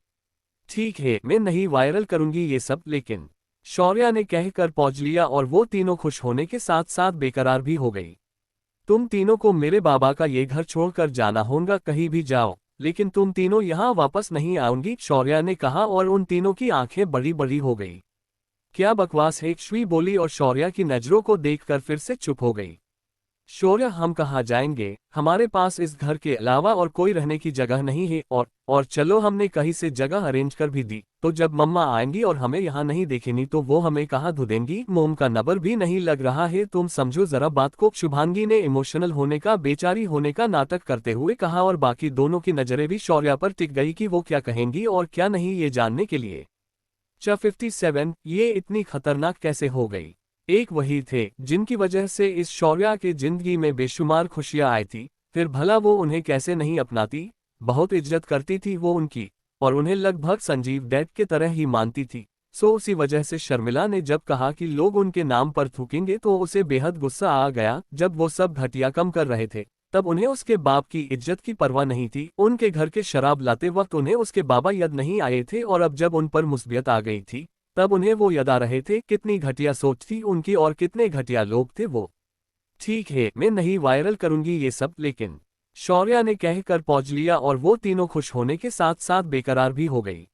ठीक है, मैं नहीं वायरल करूंगी ये सब, लेकिन शौर्या ने कहकर पहुंच लिया और वो तीनों खुश होने के साथ साथ बेकरार भी हो गई। तुम तीनों को मेरे बाबा का ये घर छोड़कर जाना होगा, कहीं भी जाओ, लेकिन तुम तीनों यहाँ वापस नहीं आओगी, शौर्या ने कहा और उन तीनों की आंखें बड़ी बड़ी हो गई। क्या बकवास है, श्वी बोली और शौर्या की नजरों को देखकर फिर से चुप हो गई। शौर्या, हम कहाँ जाएंगे? हमारे पास इस घर के अलावा और कोई रहने की जगह नहीं है, और चलो हमने कहीं से जगह अरेंज कर भी दी, तो जब मम्मा आएंगी और हमें यहाँ नहीं देखेंगी तो वो हमें कहाँ धुदेंगी? मोम का नंबर भी नहीं लग रहा है, तुम समझो जरा बात को। शुभांगी ने इमोशनल होने का, बेचारी होने का नाटक करते हुए कहा, और बाकी दोनों की नजरें भी शौर्या पर टिक गई कि वो क्या कहेंगी और क्या नहीं ये जानने के लिए। 57 ये इतनी खतरनाक कैसे हो गई? एक वही थे जिनकी वजह से इस शौर्या के जिंदगी में बेशुमार खुशियां आई थी, फिर भला वो उन्हें कैसे नहीं अपनाती। बहुत इज्जत करती थी वो उनकी, और उन्हें लगभग संजीव डैड के तरह ही मानती थी। सो उसी वजह से शर्मिला ने जब कहा कि लोग उनके नाम पर थूकेंगे तो उसे बेहद गुस्सा आ गया। जब वो सब घटिया कम कर रहे थे तब उन्हें उसके बाप की इज्जत की परवाह नहीं थी। उनके घर के शराब लाते वक्त उन्हें उसके बाबा याद नहीं आए थे, और अब जब उन पर मुसीबत आ गई थी तब उन्हें वो याद आ रहे थे। कितनी घटिया सोच थी उनकी और कितने घटिया लोग थे वो। ठीक है, मैं नहीं वायरल करूंगी ये सब, लेकिन शौर्या ने कहकर पहुंच लिया और वो तीनों खुश होने के साथ साथ बेकरार भी हो गई।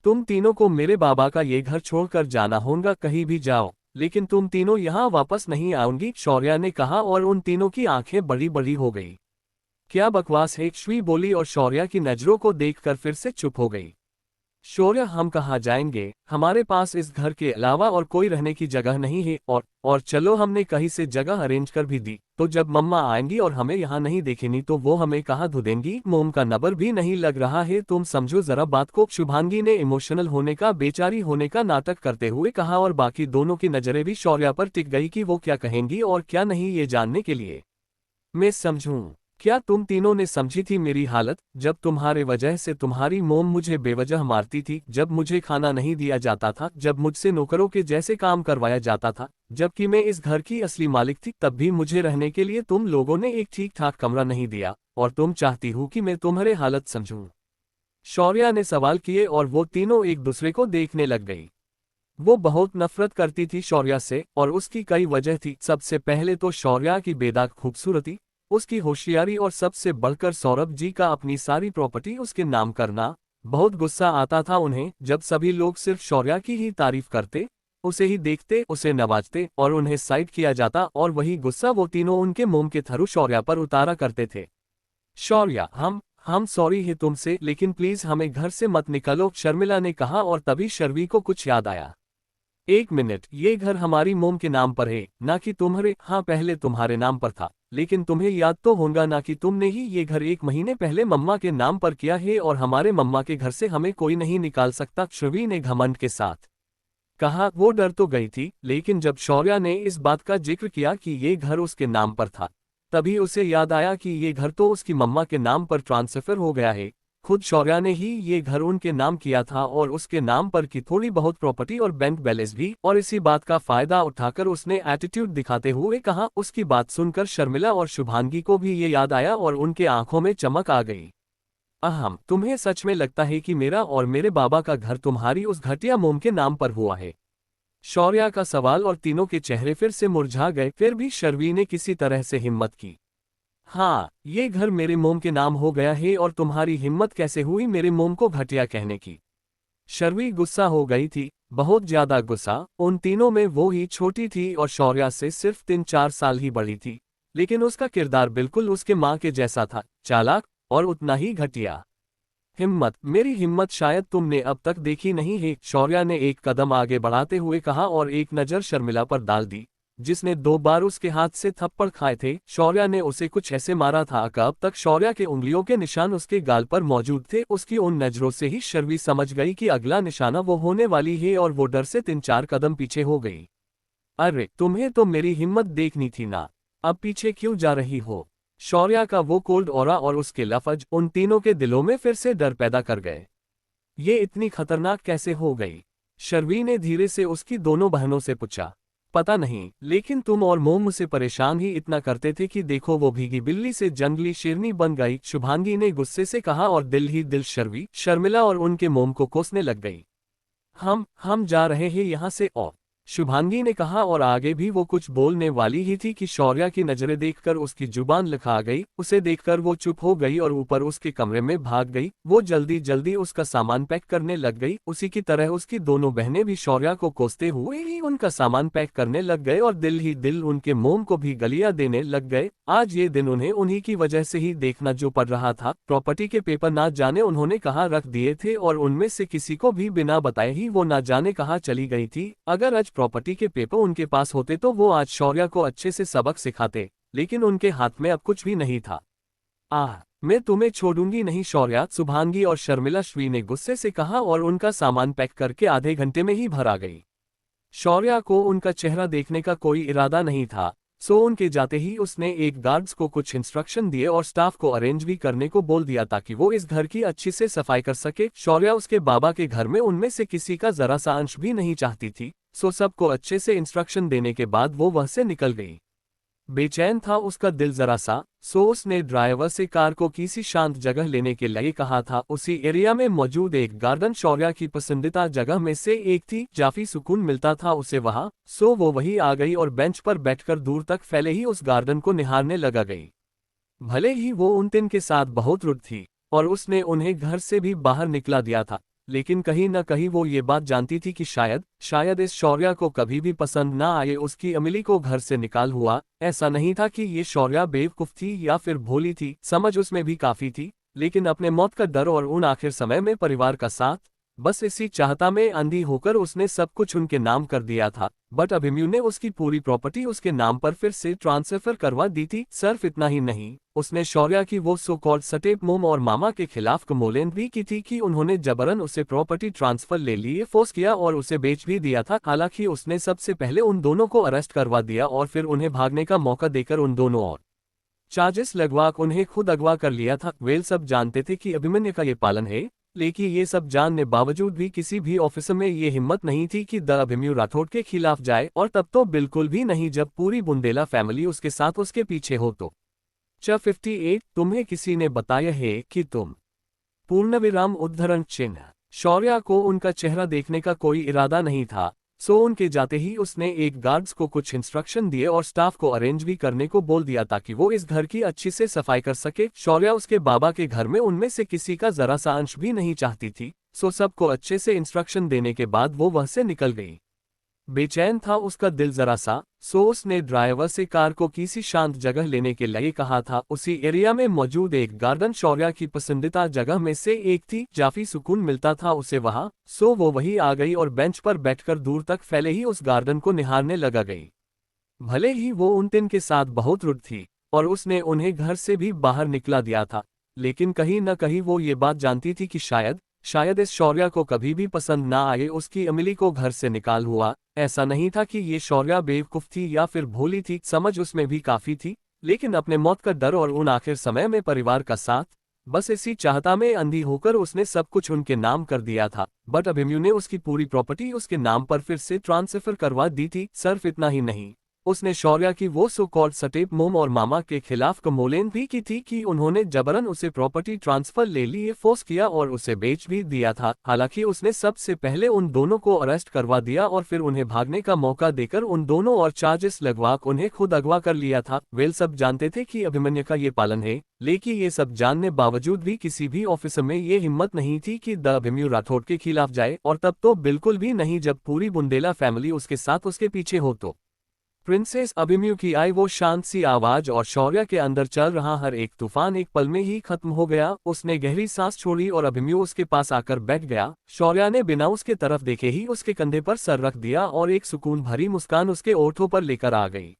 तुम तीनों को मेरे बाबा का ये घर छोड़कर जाना होगा, कहीं भी जाओ लेकिन तुम तीनों यहाँ वापस नहीं आओगी, शौर्या ने कहा और उन तीनों की आंखें बड़ी बड़ी हो गई। क्या बकवास है, श्वी बोली और शौर्या की नजरों को देखकर फिर से चुप हो गई। शौर्या, हम कहाँ जाएंगे, हमारे पास इस घर के अलावा और कोई रहने की जगह नहीं है, और चलो हमने कहीं से जगह अरेंज कर भी दी, तो जब मम्मा आएंगी और हमें यहाँ नहीं देखेंगी तो वो हमें कहाँ धुदेंगी, मोम का नंबर भी नहीं लग रहा है, तुम समझो जरा बात को। शुभांगी ने इमोशनल होने का, बेचारी होने का नाटक करते हुए कहा, और बाकी दोनों की नजरें भी शौर्या पर टिक गई कि वो क्या कहेंगी और क्या नहीं ये जानने के लिए। मैं समझूं, क्या तुम तीनों ने समझी थी मेरी हालत, जब तुम्हारे वजह से तुम्हारी मोम मुझे बेवजह मारती थी, जब मुझे खाना नहीं दिया जाता था, जब मुझसे नौकरों के जैसे काम करवाया जाता था, जबकि मैं इस घर की असली मालिक थी, तब भी मुझे रहने के लिए तुम लोगों ने एक ठीक ठाक कमरा नहीं दिया, और तुम चाहती हो कि मैं तुम्हारे हालत समझूं। शौर्या ने सवाल किए और वो तीनों एक दूसरे को देखने लग गई। वो बहुत नफरत करती थी शौर्या से, और उसकी कई वजह थी। सबसे पहले तो शौर्या की बेदाग खूबसूरती, उसकी होशियारी, और सबसे बढ़कर सौरभ जी का अपनी सारी प्रॉपर्टी उसके नाम करना। बहुत गुस्सा आता था उन्हें जब सभी लोग सिर्फ शौर्या की ही तारीफ करते, उसे ही देखते, उसे नवाजते और उन्हें साइड किया जाता, और वही गुस्सा वो तीनों उनके मोम के थरू शौर्या पर उतारा करते थे। शौर्या, हम सॉरी है तुमसे, लेकिन प्लीज हमें घर से मत निकलो, शर्मिला ने कहा, और तभी शर्वी को कुछ याद आया। एक मिनट, ये घर हमारी मोम के नाम पर है, ना कि तुम्हारे। हाँ, पहले तुम्हारे नाम पर था, लेकिन तुम्हें याद तो होगा ना कि तुमने ही ये घर 1 महीने पहले मम्मा के नाम पर किया है, और हमारे मम्मा के घर से हमें कोई नहीं निकाल सकता, श्रवी ने घमंड के साथ कहा। वो डर तो गई थी, लेकिन जब शौर्या ने इस बात का जिक्र किया कि ये घर उसके नाम पर था, तभी उसे याद आया कि ये घर तो उसकी मम्मा के नाम पर ट्रांसफर हो गया है। खुद शौर्या ने ही ये घर उनके नाम किया था, और उसके नाम पर की थोड़ी बहुत प्रॉपर्टी और बैंक बैलेंस भी, और इसी बात का फायदा उठाकर उसने एटीट्यूड दिखाते हुए कहा। उसकी बात सुनकर शर्मिला और शुभांगी को भी ये याद आया और उनके आंखों में चमक आ गई। अहम, तुम्हें सच में लगता है कि मेरा और मेरे बाबा का घर तुम्हारी उस घटिया मोम के नाम पर हुआ है? शौर्या का सवाल, और तीनों के चेहरे फिर से मुरझा गए। फिर भी शर्वी ने किसी तरह से हिम्मत की। हाँ, ये घर मेरे मोम के नाम हो गया है, और तुम्हारी हिम्मत कैसे हुई मेरे मोम को घटिया कहने की? शर्वी गुस्सा हो गई थी, बहुत ज्यादा गुस्सा। उन तीनों में वो ही छोटी थी और शौर्या से सिर्फ 3-4 साल ही बड़ी थी, लेकिन उसका किरदार बिल्कुल उसके माँ के जैसा था, चालाक और उतना ही घटिया। हिम्मत, मेरी हिम्मत शायद तुमने अब तक देखी नहीं है, शौर्या ने एक कदम आगे बढ़ाते हुए कहा, और एक नज़र शर्मिला पर डाल दी, जिसने 2 बार उसके हाथ से थप्पड़ खाए थे। शौर्या ने उसे कुछ ऐसे मारा था कि अब तक शौर्या के उंगलियों के निशान उसके गाल पर मौजूद थे। उसकी उन नजरों से ही शर्वी समझ गई कि अगला निशाना वो होने वाली है, और वो डर से 3-4 कदम पीछे हो गई। अरे, तुम्हें तो मेरी हिम्मत देखनी थी ना, अब पीछे क्यों जा रही हो? शौर्या का वो कोल्ड ऑरा और उसके लफज उन तीनों के दिलों में फिर से डर पैदा कर गए। ये इतनी खतरनाक कैसे हो गई? शर्वी ने धीरे से उसकी दोनों बहनों से पूछा। पता नहीं, लेकिन तुम और मोम मुझसे परेशान ही इतना करते थे कि देखो वो भीगी बिल्ली से जंगली शेरनी बन गई, शुभांगी ने गुस्से से कहा, और दिल ही दिल शर्वी, शर्मिला और उनके मोम को कोसने लग गई। हम जा रहे हैं यहाँ से, और शुभांगी ने कहा, और आगे भी वो कुछ बोलने वाली ही थी कि शौर्या की नजरें देखकर उसकी जुबान लिखा गई। उसे देखकर वो चुप हो गई और ऊपर उसके कमरे में भाग गई। वो जल्दी जल्दी उसका सामान पैक करने लग गई। उसी की तरह उसकी दोनों बहनें भी शौर्या को कोसते हुए ही उनका सामान पैक करने लग गए, और दिल ही दिल उनके मोम को भी गलियां देने लग गए। आज ये दिन उन्हें उन्हीं की वजह से ही देखना जो पड़ रहा था। प्रॉपर्टी के पेपर ना जाने उन्होंने कहाँ रख दिए थे, और उनमें से किसी को भी बिना बताए ही वो ना जाने कहाँ चली गई थी। अगर आज प्रॉपर्टी के पेपर उनके पास होते तो वो आज शौर्या को अच्छे से सबक सिखाते, लेकिन उनके हाथ में अब कुछ भी नहीं था। मैं तुम्हें छोड़ूंगी नहीं शौर्या, शुभांगी और शर्मिला श्री ने गुस्से से कहा, और उनका सामान पैक करके आधे घंटे में ही भर आ गई। शौर्या को उनका चेहरा देखने का कोई इरादा नहीं था, सो उनके जाते ही उसने एक गार्ड्स को कुछ इंस्ट्रक्शन दिए और स्टाफ को अरेंज भी करने को बोल दिया ताकि वो इस घर की अच्छी से सफाई कर सके। शौर्या उसके बाबा के घर में उनमें से किसी का जरा सा अंश भी नहीं चाहती थी, सो सबको अच्छे से इंस्ट्रक्शन देने के बाद वो वह से निकल गई। बेचैन था उसका दिल जरा सा, सो उसने ड्राइवर से कार को किसी शांत जगह लेने के लिए कहा था। उसी एरिया में मौजूद एक गार्डन शौर्या की पसंदीदा जगह में से एक थी, काफी सुकून मिलता था उसे वहां, सो वो वहीं आ गई और बेंच पर बैठकर दूर तक फैले ही उस गार्डन को निहारने लगा गई। भले ही वो उन तीन के साथ बहुत रुड थी और उसने उन्हें घर से भी बाहर निकला दिया था, लेकिन कहीं न कहीं वो ये बात जानती थी कि शायद इस शौर्या को कभी भी पसंद ना आए उसकी अमिली को घर से निकाल हुआ। ऐसा नहीं था कि ये शौर्या बेवकूफ थी या फिर भोली थी, समझ उसमें भी काफी थी, लेकिन अपने मौत का डर और उन आखिर समय में परिवार का साथ, बस इसी चाहता में अंधी होकर उसने सब कुछ उनके नाम कर दिया था। बट अभिमन्यु ने उसकी पूरी प्रॉपर्टी उसके नाम पर फिर से ट्रांसफर करवा दी थी। सिर्फ इतना ही नहीं, उसने शौर्या की वो सो कॉल्ड स्टेप मोम और मामा के खिलाफ कंप्लेंट भी की थी कि उन्होंने जबरन उसे प्रॉपर्टी ट्रांसफर ले लिए फोर्स किया और उसे बेच भी दिया था। हालांकि उसने सबसे पहले उन दोनों को अरेस्ट करवा दिया और फिर उन्हें भागने का मौका देकर उन दोनों और चार्जेस लगवा उन्हें खुद अगवा कर लिया था। वेल सब जानते थे कि अभिमन्यु का ये पालन है, लेकिन ये सब जानने बावजूद भी किसी भी ऑफिसर में ये हिम्मत नहीं थी कि द अभिमन्यु राठौड़ के खिलाफ जाए, और तब तो बिल्कुल भी नहीं जब पूरी बुंदेला फैमिली उसके साथ उसके पीछे हो। तो 58 तुम्हें किसी ने बताया है कि तुम पूर्णविराम उद्धरण चिन्ह। शौर्या को उनका चेहरा देखने का कोई इरादा नहीं था, सो उनके जाते ही उसने एक गार्ड्स को कुछ इंस्ट्रक्शन दिए और स्टाफ को अरेंज भी करने को बोल दिया ताकि वो इस घर की अच्छी से सफाई कर सके। शौर्या उसके बाबा के घर में उनमें से किसी का जरा सा अंश भी नहीं चाहती थी, सो सबको अच्छे से इंस्ट्रक्शन देने के बाद वो वह से निकल गई। बेचैन था उसका दिल जरा सा, सो उसने ड्राइवर से कार को किसी शांत जगह लेने के लिए कहा था। उसी एरिया में मौजूद एक गार्डन शौर्या की पसंदीदा जगह में से एक थी, काफी सुकून मिलता था उसे वहां, सो वो वहीं आ गई और बेंच पर बैठकर दूर तक फैले ही उस गार्डन को निहारने लगा गई। भले ही वो उन तीन के साथ बहुत रुड थी और उसने उन्हें घर से भी बाहर निकला दिया था, लेकिन कहीं न कहीं वो ये बात जानती थी कि शायद इस शौर्या को कभी भी पसंद ना आए उसकी अमिली को घर से निकाल हुआ। ऐसा नहीं था कि ये शौर्या बेवकूफ थी या फिर भोली थी, समझ उसमें भी काफी थी, लेकिन अपने मौत का डर और उन आखिर समय में परिवार का साथ, बस इसी चाहता में अंधी होकर उसने सब कुछ उनके नाम कर दिया था। बट अभिमन्यु ने उसकी पूरी प्रॉपर्टी उसके नाम पर फिर से ट्रांसफर करवा दी थी। सिर्फ इतना ही नहीं, उसने शौर्या की वो सो कॉल्ड स्टेप मोम और मामा के खिलाफ कंप्लेंट भी की थी कि उन्होंने जबरन उसे प्रॉपर्टी ट्रांसफर ले लिए फोर्स किया और उसे बेच भी दिया था। हालांकि उसने सबसे पहले उन दोनों को अरेस्ट करवा दिया और फिर उन्हें भागने का मौका देकर उन दोनों और चार्जेस लगवा उन्हें खुद अगवा कर लिया था। वेल सब जानते थे कि अभिमन्यु का ये पालन है, लेकिन ये सब जानने बावजूद भी किसी भी ऑफिसर में ये हिम्मत नहीं थी कि द अभिमन्यु राठौड़ के खिलाफ जाए, और तब तो बिल्कुल भी नहीं जब पूरी बुंदेला फैमिली उसके साथ उसके पीछे हो। तो प्रिंसेस अभिमन्यु की आई वो शांत सी आवाज और शौर्या के अंदर चल रहा हर एक तूफान एक पल में ही खत्म हो गया। उसने गहरी सांस छोड़ी और अभिमन्यु उसके पास आकर बैठ गया। शौर्या ने बिना उसके तरफ देखे ही उसके कंधे पर सर रख दिया और एक सुकून भरी मुस्कान उसके ओठों पर लेकर आ गई।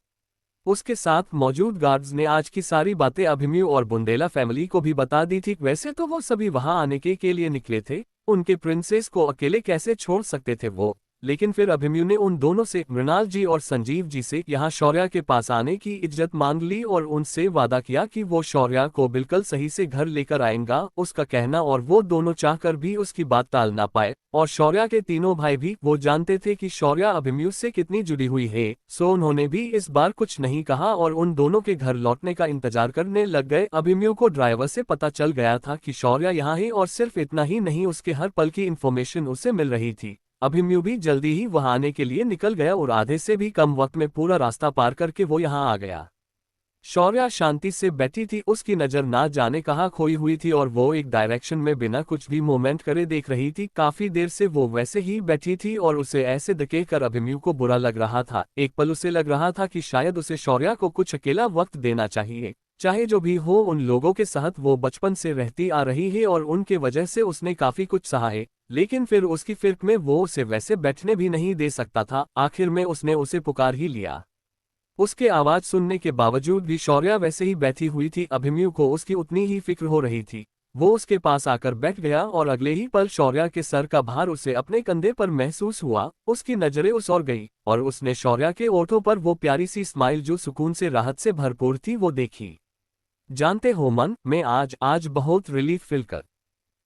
उसके साथ मौजूद गार्ड्स ने आज की सारी बातें अभिमन्यु और बुंदेला फैमिली को भी बता दी थी। वैसे तो वो सभी वहां आने के लिए निकले थे, उनके प्रिंसेस को अकेले कैसे छोड़ सकते थे वो, लेकिन फिर अभिमन्यु ने उन दोनों से, मृणाल जी और संजीव जी से, यहाँ शौर्या के पास आने की इज्जत मांग ली और उनसे वादा किया कि वो शौर्या को बिल्कुल सही से घर लेकर आएगा। उसका कहना और वो दोनों चाहकर भी उसकी बात टाल ना पाए, और शौर्या के तीनों भाई भी वो जानते थे कि शौर्या अभिमन्यु से कितनी जुड़ी हुई है, सो उन्होंने भी इस बार कुछ नहीं कहा और उन दोनों के घर लौटने का इंतजार करने लग गए। अभिमन्यु को ड्राइवर से पता चल गया था कि शौर्या यहाँ है, और सिर्फ इतना ही नहीं, उसके हर पल की इन्फॉर्मेशन उसे मिल रही थी। अभिमन्यु भी जल्दी ही वहां आने के लिए निकल गया और आधे से भी कम वक्त में पूरा रास्ता पार करके वो यहाँ आ गया। शौर्या शांति से बैठी थी, उसकी नजर ना जाने कहाँ खोई हुई थी और वो एक डायरेक्शन में बिना कुछ भी मूवमेंट करे देख रही थी। काफी देर से वो वैसे ही बैठी थी और उसे ऐसे देख कर अभिमन्यु को बुरा लग रहा था। एक पल उसे लग रहा था कि शायद उसे शौर्या को कुछ अकेला वक्त देना चाहिए। चाहे जो भी हो, उन लोगों के साथ वो बचपन से रहती आ रही है और उनके वजह से उसने काफी कुछ सहा है, लेकिन फिर उसकी फिक्र में वो उसे वैसे बैठने भी नहीं दे सकता था। आखिर में उसने उसे पुकार ही लिया। उसके आवाज सुनने के बावजूद भी शौर्या वैसे ही बैठी हुई थी। अभिमन्यु को उसकी उतनी ही फिक्र हो रही थी। वो उसके पास आकर बैठ गया और अगले ही पल शौर्या के सर का भार उसे अपने कंधे पर महसूस हुआ। उसकी नजरें उस ओर गई और उसने शौर्या के ओठों पर वो प्यारी सी स्माइल जो सुकून से राहत से भरपूर थी वो देखी। जानते हो मन, मैं आज बहुत रिलीफ फील कर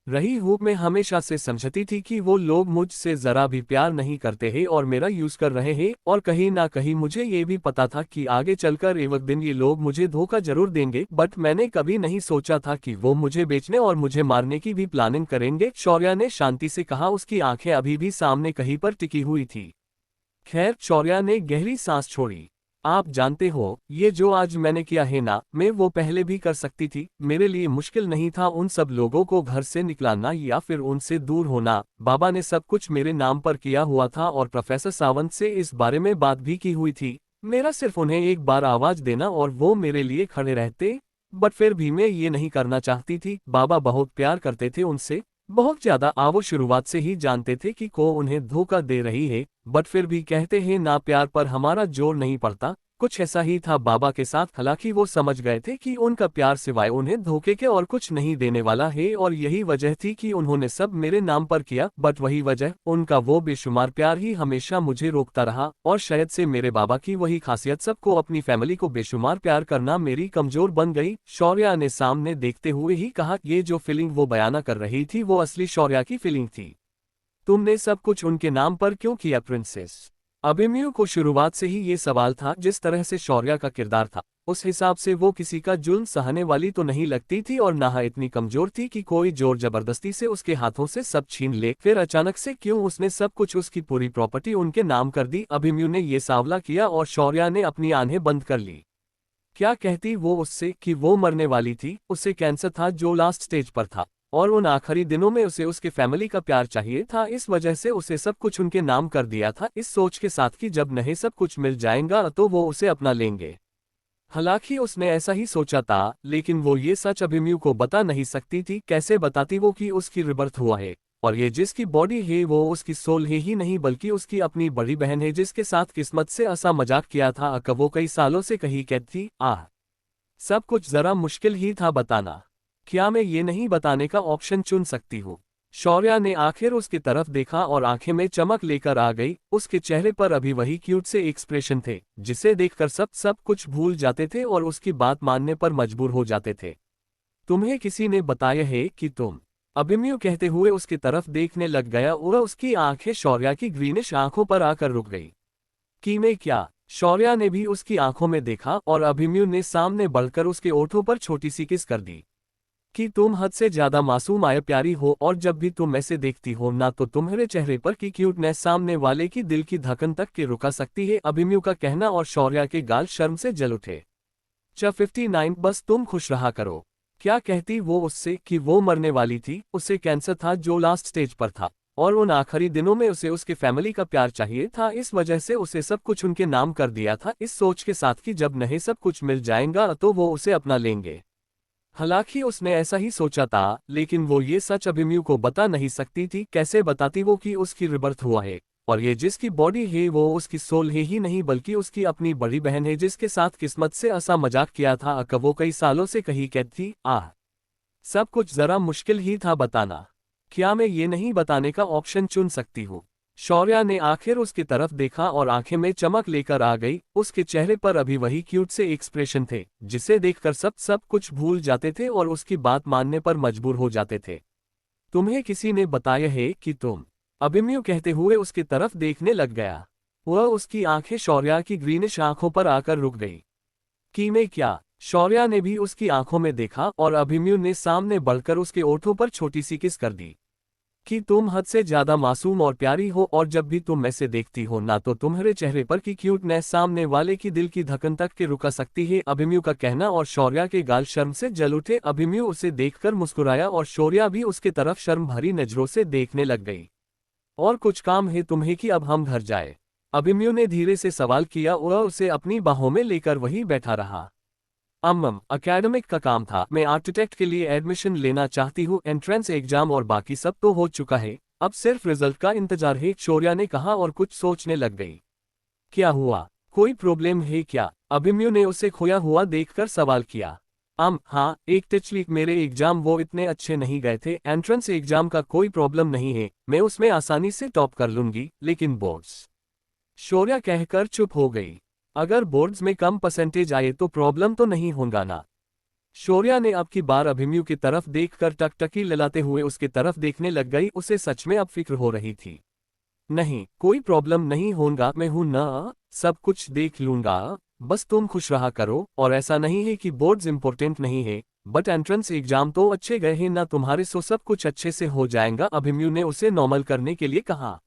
रही हूँ। मैं हमेशा से समझती थी कि वो लोग मुझसे जरा भी प्यार नहीं करते हैं और मेरा यूज कर रहे हैं, और कहीं ना कहीं मुझे ये भी पता था कि आगे चलकर एक दिन ये लोग मुझे धोखा जरूर देंगे, बट मैंने कभी नहीं सोचा था कि वो मुझे बेचने और मुझे मारने की भी प्लानिंग करेंगे। शौर्या ने शांति से कहा, उसकी आंखें अभी भी सामने कहीं पर टिकी हुई थी। खैर, शौर्या ने गहरी सांस छोड़ी। आप जानते हो, ये जो आज मैंने किया है ना, मैं वो पहले भी कर सकती थी। मेरे लिए मुश्किल नहीं था उन सब लोगों को घर से निकलाना या फिर उनसे दूर होना। बाबा ने सब कुछ मेरे नाम पर किया हुआ था और प्रोफेसर सावंत से इस बारे में बात भी की हुई थी। मेरा सिर्फ उन्हें एक बार आवाज देना और वो मेरे लिए खड़े रहते। बट फिर भी मैं ये नहीं करना चाहती थी। बाबा बहुत प्यार करते थे उनसे, बहुत ज्यादा। वो शुरुआत से ही जानते थे कि को उन्हें धोखा दे रही है, बट फिर भी कहते हैं ना, प्यार पर हमारा जोर नहीं पड़ता। कुछ ऐसा ही था बाबा के साथ। हालांकि वो समझ गए थे कि उनका प्यार सिवाय उन्हें धोखे के और कुछ नहीं देने वाला है, और यही वजह थी कि उन्होंने सब मेरे नाम पर किया। बट वही वजह, उनका वो बेशुमार प्यार ही हमेशा मुझे रोकता रहा, और शायद से मेरे बाबा की वही खासियत, सबको अपनी फैमिली को बेशुमार प्यार करना, मेरी कमजोर बन गई। शौर्या ने सामने देखते हुए ही कहा, ये जो फीलिंग वो बयाना कर रही थी वो असली शौर्या की फीलिंग थी। तुमने सब कुछ उनके नाम पर क्यों किया प्रिंसेस? अभिमन्यु को शुरुआत से ही ये सवाल था। जिस तरह से शौर्या का किरदार था, उस हिसाब से वो किसी का जुल्म सहने वाली तो नहीं लगती थी, और ना इतनी कमजोर थी कि कोई जोर जबरदस्ती से उसके हाथों से सब छीन ले। फिर अचानक से क्यों उसने सब कुछ, उसकी पूरी प्रॉपर्टी उनके नाम कर दी? अभिमन्यु ने ये सावला किया और शौर्या ने अपनी आंखें बंद कर ली। क्या कहती वो उससे कि वो मरने वाली थी? उसे कैंसर था जो लास्ट स्टेज पर था, और उन आखिरी दिनों में उसे उसके फैमिली का प्यार चाहिए था। इस वजह से उसे सब कुछ उनके नाम कर दिया था, इस सोच के साथ कि जब नहीं सब कुछ मिल जाएगा तो वो उसे अपना लेंगे। हालांकि उसने ऐसा ही सोचा था, लेकिन वो ये सच अभिमन्यु को बता नहीं सकती थी। कैसे बताती वो कि उसकी रिबर्थ हुआ है, और ये जिसकी बॉडी है वो उसकी सोल है ही नहीं, बल्कि उसकी अपनी बड़ी बहन है, जिसके साथ किस्मत से ऐसा मजाक किया था वो कई सालों से कहीं कैद थी। सब कुछ जरा मुश्किल ही था बताना। क्या मैं ये नहीं बताने का ऑप्शन चुन सकती हूँ? शौर्या ने आखिर उसकी तरफ देखा और आंखें में चमक लेकर आ गई। उसके चेहरे पर अभी वही क्यूट से एक्सप्रेशन थे, जिसे देखकर सब कुछ भूल जाते थे और उसकी बात मानने पर मजबूर हो जाते थे। तुम्हें किसी ने बताया है कि तुम? अभिमन्यु कहते हुए उसकी तरफ देखने लग गया और उसकी आंखें शौर्या की ग्रीनिश आंखों पर आकर रुक गई। कि मैं क्या? शौर्या ने भी उसकी आंखों में देखा और अभिमन्यु ने सामने बढ़कर उसके ओठों पर छोटी सी किस कर दी। कि तुम हद से ज्यादा मासूम आया प्यारी हो, और जब भी तुम ऐसे देखती हो ना, तो तुम्हारे चेहरे पर की क्यूटनेस सामने वाले की दिल की धड़कन तक के रुका सकती है। अभिमन्यु का कहना, और शौर्या के गाल शर्म से जल उठे। 59, बस तुम खुश रहा करो। क्या कहती वो उससे कि वो मरने वाली थी? उसे कैंसर था जो लास्ट स्टेज पर था, और उन आखिरी दिनों में उसे उसके फैमिली का प्यार चाहिए था। इस वजह से उसे सब कुछ उनके नाम कर दिया था, इस सोच के साथ कि जब नहीं सब कुछ मिल जाएगा तो वो उसे अपना लेंगे। हालांकि उसने ऐसा ही सोचा था, लेकिन वो ये सच अभिमन्यु को बता नहीं सकती थी। कैसे बताती वो कि उसकी रिबर्थ हुआ है, और ये जिसकी बॉडी है वो उसकी सोल है ही नहीं, बल्कि उसकी अपनी बड़ी बहन है, जिसके साथ किस्मत से ऐसा मजाक किया था वो कई सालों से कहीं कैद थी। सब कुछ जरा मुश्किल ही था बताना। क्या मैं ये नहीं बताने का ऑप्शन चुन सकती हूँ? शौर्या ने आखिर उसकी तरफ देखा और आंखें में चमक लेकर आ गई। उसके चेहरे पर अभी वही क्यूट से एक्सप्रेशन थे, जिसे देखकर सब कुछ भूल जाते थे और उसकी बात मानने पर मजबूर हो जाते थे। तुम्हें किसी ने बताया है कि तुम? अभिमन्यु कहते हुए उसकी तरफ देखने लग गया। वह उसकी आंखें शौर्या की ग्रीनिश आंखों पर आकर रुक गई। कि मैं क्या? शौर्या ने भी उसकी आंखों में देखा और अभिमन्यु ने सामने बढ़कर उसके ओठों पर छोटी सी किस कर दी। कि तुम हद से ज्यादा मासूम और प्यारी हो, और जब भी तुम ऐसे देखती हो ना, तो तुम्हारे चेहरे पर की क्यूटनेस सामने वाले की दिल की धड़कन तक के रुका सकती है। अभिमन्यु का कहना, और शौर्या के गाल शर्म से जल उठे। अभिमन्यु उसे देखकर मुस्कुराया और शौर्या भी उसके तरफ शर्म भरी नजरों से देखने लग गई। और कुछ काम है तुम्हें कि अब हम घर जाए? अभिमन्यु ने धीरे से सवाल किया और उसे अपनी बाहों में लेकर वहीं बैठा रहा। एकेडमिक का काम था। मैं आर्किटेक्ट के लिए एडमिशन लेना चाहती हूँ। एंट्रेंस एग्जाम और बाकी सब तो हो चुका है, अब सिर्फ रिजल्ट का इंतजार है, शौर्या ने कहा और कुछ सोचने लग गई। क्या हुआ? कोई प्रॉब्लम है क्या? अभिमन्यु ने उसे खोया हुआ देखकर सवाल किया। हाँ, एक टिचली मेरे एग्जाम वो इतने अच्छे नहीं गए थे। एंट्रेंस एग्जाम का कोई प्रॉब्लम नहीं है, मैं उसमें आसानी से टॉप कर लूंगी, लेकिन बोर्ड्स। शौर्या कहकर चुप हो गई। अगर बोर्ड्स में कम परसेंटेज आए तो प्रॉब्लम तो नहीं होगा ना। शौर्या ने अब की बार अभिमन्यु की तरफ देखकर टकटकी ललाते हुए उसकी तरफ देखने लग गई। उसे सच में अब फिक्र हो रही थी। नहीं, कोई प्रॉब्लम नहीं होगा, मैं हूं ना, सब कुछ देख लूंगा। बस तुम खुश रहा करो। और ऐसा नहीं है कि बोर्ड्स इंपॉर्टेंट नहीं है, बट एंट्रेंस एग्जाम तो अच्छे गए हैं ना तुम्हारे, सो सब कुछ अच्छे से हो जाएगा। अभिमन्यु ने उसे नॉर्मल करने के लिए कहा।